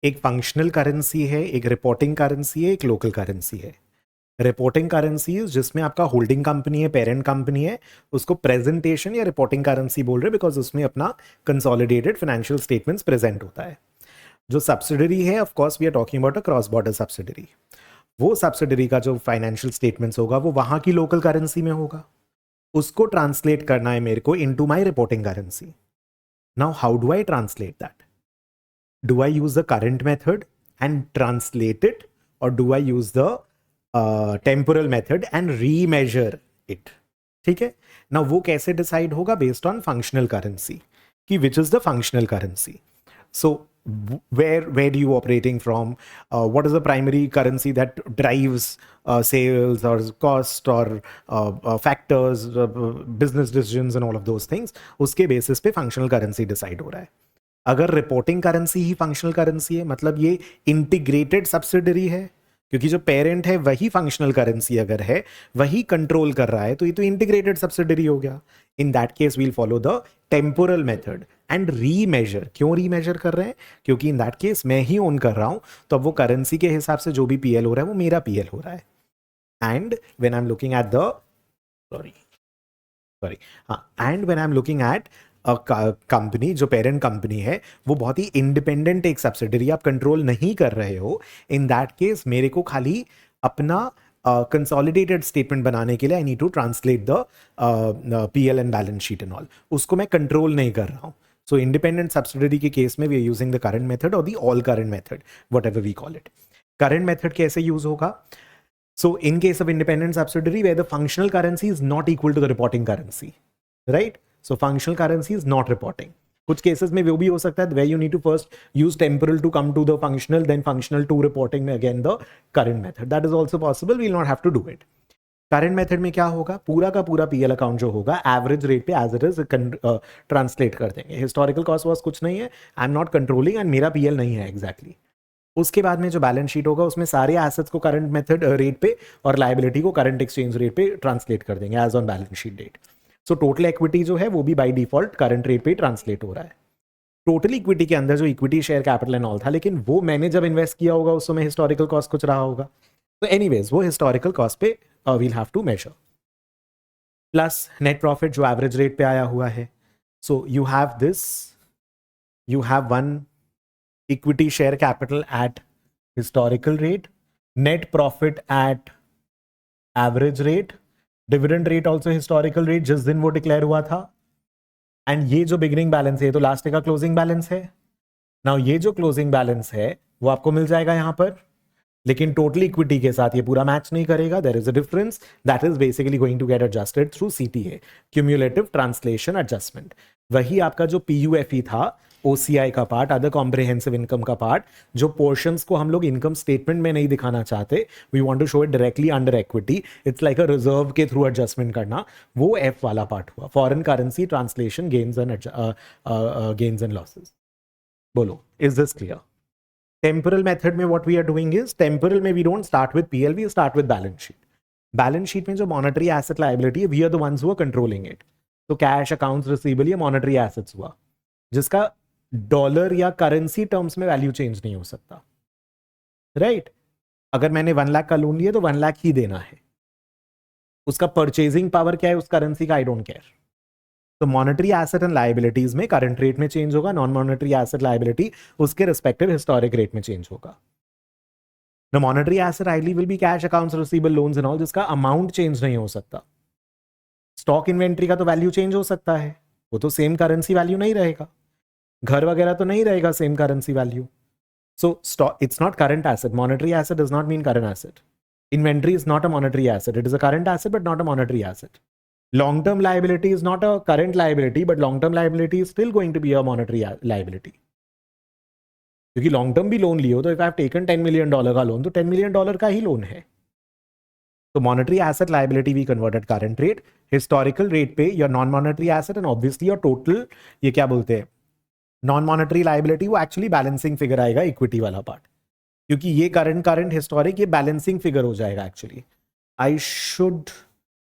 एक functional currency है, एक रिपोर्टिंग करेंसी है, एक लोकल करेंसी है. रिपोर्टिंग करेंसी जिसमें आपका होल्डिंग कंपनी है, पेरेंट कंपनी है, उसको प्रेजेंटेशन या रिपोर्टिंग करेंसी बोल रहे हैं बिकॉज उसमें अपना कंसोलिडेटेड फाइनेंशियल स्टेटमेंट्स प्रेजेंट होता है. जो सब्सिडरी है of course we are talking about a cross border subsidiary. वो सब्सिडरी का जो फाइनेंशियल स्टेटमेंट्स होगा वो वहां की लोकल करेंसी में होगा, उसको ट्रांसलेट करना है मेरे को into my reporting currency. Now how do I translate that? Do I use the current method and translate it, or do I use the temporal method and remeasure it? ठीक है. Now वो कैसे decide होगा? Based on functional currency, कि which is the functional currency. So where do you operating from? What is the primary currency that drives sales or cost or factors, business decisions and all of those things? उसके basis पे functional currency decide हो रहा है. अगर reporting currency ही functional currency है मतलब ये integrated subsidiary है, क्योंकि जो पेरेंट है वही फंक्शनल करेंसी अगर है, वही कंट्रोल कर रहा है, तो ये तो इंटीग्रेटेड सब्सिडरी हो गया. In that case we'll follow the temporal method and remeasure. क्यों रीमेजर कर रहे हैं? क्योंकि इन दैट केस मैं ही ओन कर रहा हूं, तो अब वो करेंसी के हिसाब से जो भी पीएल हो रहा है वो मेरा पीएल हो रहा है. And when I am looking at the end when I am looking eight company, जो पेरेंट कंपनी है वो बहुत ही इंडिपेंडेंट एक सब्सिडरी, आप कंट्रोल नहीं कर रहे हो. इन दैट केस मेरे को खाली अपना कंसोलिडेटेड स्टेटमेंट बनाने के लिए I need to translate the PL and balance sheet and all. उसको मैं कंट्रोल नहीं कर रहा हूँ. सो इंडिपेंडेंट सब्सिडरी के केस में we are using the current method और the all current method, whatever we call it. Current method कैसे यूज होगा? So in case of independent subsidiary where the functional currency is not equal to the reporting currency, right? So functional currency is not reporting. कुछ cases में वो भी हो सकता है where you need to first use temporal to come to the functional, then functional to reporting में again the current method. That is also possible. We will not have to do it. Current method में क्या होगा? पूरा का पूरा PL account जो होगा average rate पे एज इट इज ट्रांसलेट कर देंगे. हिस्टोरिकल कॉस्ट वॉस्ट कुछ नहीं है, I am not controlling and मेरा पीएल नहीं है एग्जैक्टली. उसके बाद में जो बैलेंस शीट होगा उसमें सारे एसेट्स को करंट मेथड रेट पे और लायबिलिटी को करंट एक्सचेंज रेट पे ट्रांसलेट कर देंगे as on balance sheet date. So total equity जो है वो भी बाय डिफॉल्ट करंट रेट पे ट्रांसलेट हो रहा है. टोटल इक्विटी के अंदर जो equity share capital and all था, लेकिन वो मैंने जब इन्वेस्ट किया होगा उस समय हिस्टोरिकल कॉस्ट कुछ रहा होगा. तो एनीवेज वो हिस्टोरिकल कॉस्ट पे we'll have to measure. Plus net profit जो एवरेज रेट पे आया हुआ है. So you have this, you have one equity share capital at historical rate, net profit at average rate, dividend rate also historical rate जिस दिन वो declare हुआ था. एंड ये जो बिगिनिंग बैलेंस है तो लास्ट का क्लोजिंग बैलेंस है. नाउ ये जो क्लोजिंग बैलेंस है वो आपको मिल जाएगा यहां पर लेकिन टोटल इक्विटी के साथ ये पूरा मैच नहीं करेगा. There is a difference that is basically going to get adjusted through CTA, cumulative translation adjustment. वही आपका जो पीयूएफई था, ओसीआई का पार्ट, अदर कॉम्प्रिहेंसिव इनकम का पार्ट, जो पोर्शंस को हम लोग इनकम स्टेटमेंट में नहीं दिखाना चाहते, we want to show it directly under equity, it's like a reserve के थ्रू एडजस्टमेंट करना, वो एफ वाला पार्ट हुआ, foreign currency translation gains and losses. बोलो, is this clear? Temporal method में what we are doing is, temporal में we don't start with PL, we start with balance sheet. Balance sheet में जो monetary asset liability है, we are the ones who are controlling it. तो cash, accounts receivable या monetary assets हुआ, जिसका dollar या currency terms में value change नहीं हो सकता, राइट? अगर मैंने 1 लाख का लोन लिया तो 1 लाख ही देना है. उसका परचेजिंग पावर क्या है उस करेंसी का, आई डोंट केयर. तो मॉनेटरी एसेट एंड लायबिलिटीज में करंट रेट में चेंज होगा, नॉन मॉनेटरी एसेट लायबिलिटी उसके रिस्पेक्टिव हिस्टोरिक रेट में चेंज होगा. The monetary asset ideally will be cash, accounts receivable, loans and all, जिसका amount change नहीं हो सकता. स्टॉक इन्वेंट्री का तो वैल्यू चेंज हो सकता है, वो तो सेम करेंसी वैल्यू नहीं रहेगा. घर वगैरह तो नहीं रहेगा same currency value. So stock, it's not current asset. Monetary asset does not mean current asset. Inventory is not a monetary asset. It is a current asset, but not a monetary asset. Long-term liability is not a current liability, but long-term liability is still going to be a monetary liability. क्योंकि long term भी loan लियो तो if I have taken $10 million का loan तो $10 million का ही loan है. तो monetary asset liability we converted current rate, historical rate पे your non monetary asset, and obviously your total, ये क्या बोलते हैं, नॉन मॉनेटरी लाइबिलिटी, वो एक्चुअली बैलेंसिंग फिगर आएगा, इक्विटी वाला पार्ट. क्योंकि ये करंट हिस्टोरिक, ये बैलेंसिंग फिगर हो जाएगा actually. I should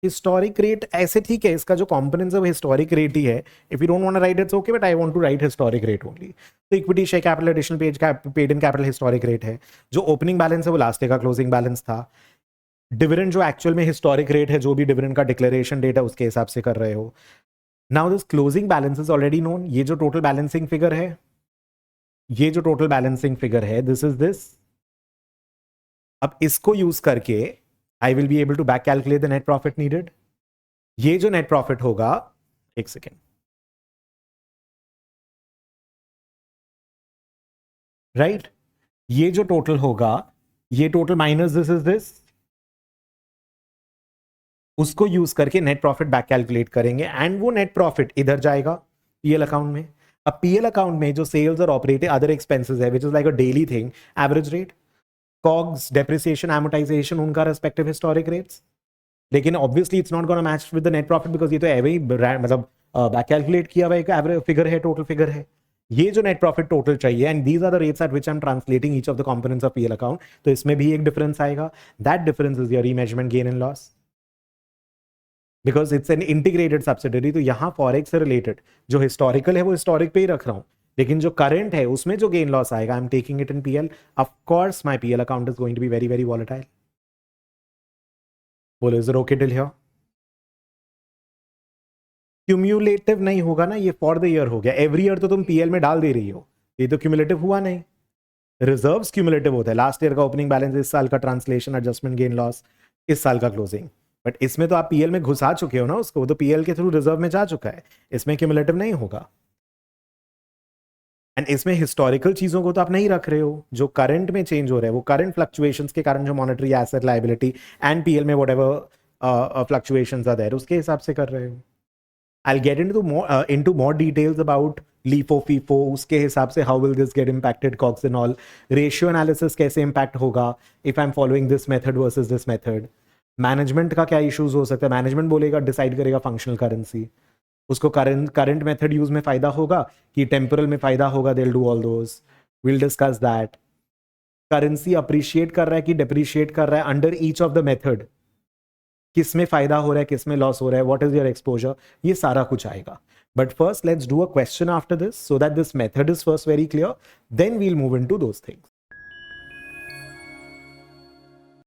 historic rate ऐसे ठीक है, इसका जो कॉम्पोनेंट्स है वो हिस्टोरिक रेट ही है. If you don't want to write it's okay, but I want to write historic rate only. तो equity, share capital, additional paid in capital historic rate है. जो ओपनिंग बैलेंस है वो लास्ट ईयर का closing balance था. Dividend जो actual में historic rate है, जो भी डिविडेंड का डिक्लेरेशन डेट है उसके हिसाब से कर रहे हो. Now this closing balance is already known. ये जो टोटल बैलेंसिंग फिगर है, ये जो टोटल बैलेंसिंग फिगर है, दिस इज दिस. अब इसको यूज करके I will be able to back calculate the net profit needed. ये जो नेट प्रॉफिट होगा, एक सेकेंड, राइट, ये जो टोटल होगा, ये total minus this is this, उसको यूज करके नेट प्रॉफिट बैक कैलकुलेट करेंगे, एंड वो नेट प्रॉफिट इधर जाएगा पीएल अकाउंट में. अब पीएल अकाउंट में जो सेल्स और ऑपरेटिंग अदर एक्सपेंसेस है, which is like a daily thing, average rate, COGS, depreciation, amortisation, उनका रेस्पेक्टिव हिस्टोरिक रेट्स. लेकिन obviously it's not gonna match with the net profit, because ये तो एवे ही मतलब बैक कैलकुलेट किया हुआ एक एवरेज फिगर है, टोटल फिगर है. ये जो नेट प्रॉफिट टोटल चाहिए, and these are the rates at which I am translating each of the components of PL account, तो इसमें भी एक डिफरेंस आएगा. That difference is your remeasurement gain and loss, because it's an integrated subsidiary. तो यहाँ forex से related जो historical है वो हिस्टोरिक पे ही रख रहा हूँ, लेकिन जो करंट है उसमें जो गेन लॉस आएगा, I am taking it in PL. Of course my PL account is going to be very very volatile. बोलो, is it okay till here? Cumulative नहीं होगा ना, ये फॉर द ईयर हो गया. एवरी ईयर तो तुम पीएल में डाल दे रही हो, ये तो क्यूमुलेटिव हुआ नहीं. रिजर्व्स क्यूमुलेटिव होता है, लास्ट ईयर का ओपनिंग बैलेंस, इस साल का ट्रांसलेशन एडजस्टमेंट गेन लॉस, इस साल का क्लोजिंग. बट इसमें तो आप पीएल में घुसा चुके हो ना उसको, तो पीएल के थ्रू रिजर्व में जा चुका है, इसमें क्यूमुलेटिव नहीं होगा. एंड इसमें हिस्टोरिकल चीजों को तो आप नहीं रख रहे हो, जो करंट में चेंज हो रहा है वो करंट फ्लक्चुएशंस के कारण जो monetary asset liability and PL में व्हाटएवर फ्लक्चुएशंस आर देयर, उसके हिसाब से कर रहे हो. I'll get into more details about LIFO, FIFO, उसके हिसाब से how will this get impacted, COGS and all. Ratio analysis कैसे impact होगा if I'm following this method versus this method. Management का क्या issues हो सकता है, management बोलेगा decide करेगा functional currency. उसको current method use में फायदा होगा कि temporal में फायदा होगा, they'll do all those. We'll discuss that. Currency appreciate कर रहा है कि depreciate कर रहा है under each of the method. किस में फायदा हो रहा है, किस में लॉस हो रहा है, व्हाट इज योर एक्सपोजर, ये सारा कुछ आएगा. But first let's do a question after this, so that this method is first very clear, then we'll move into those things.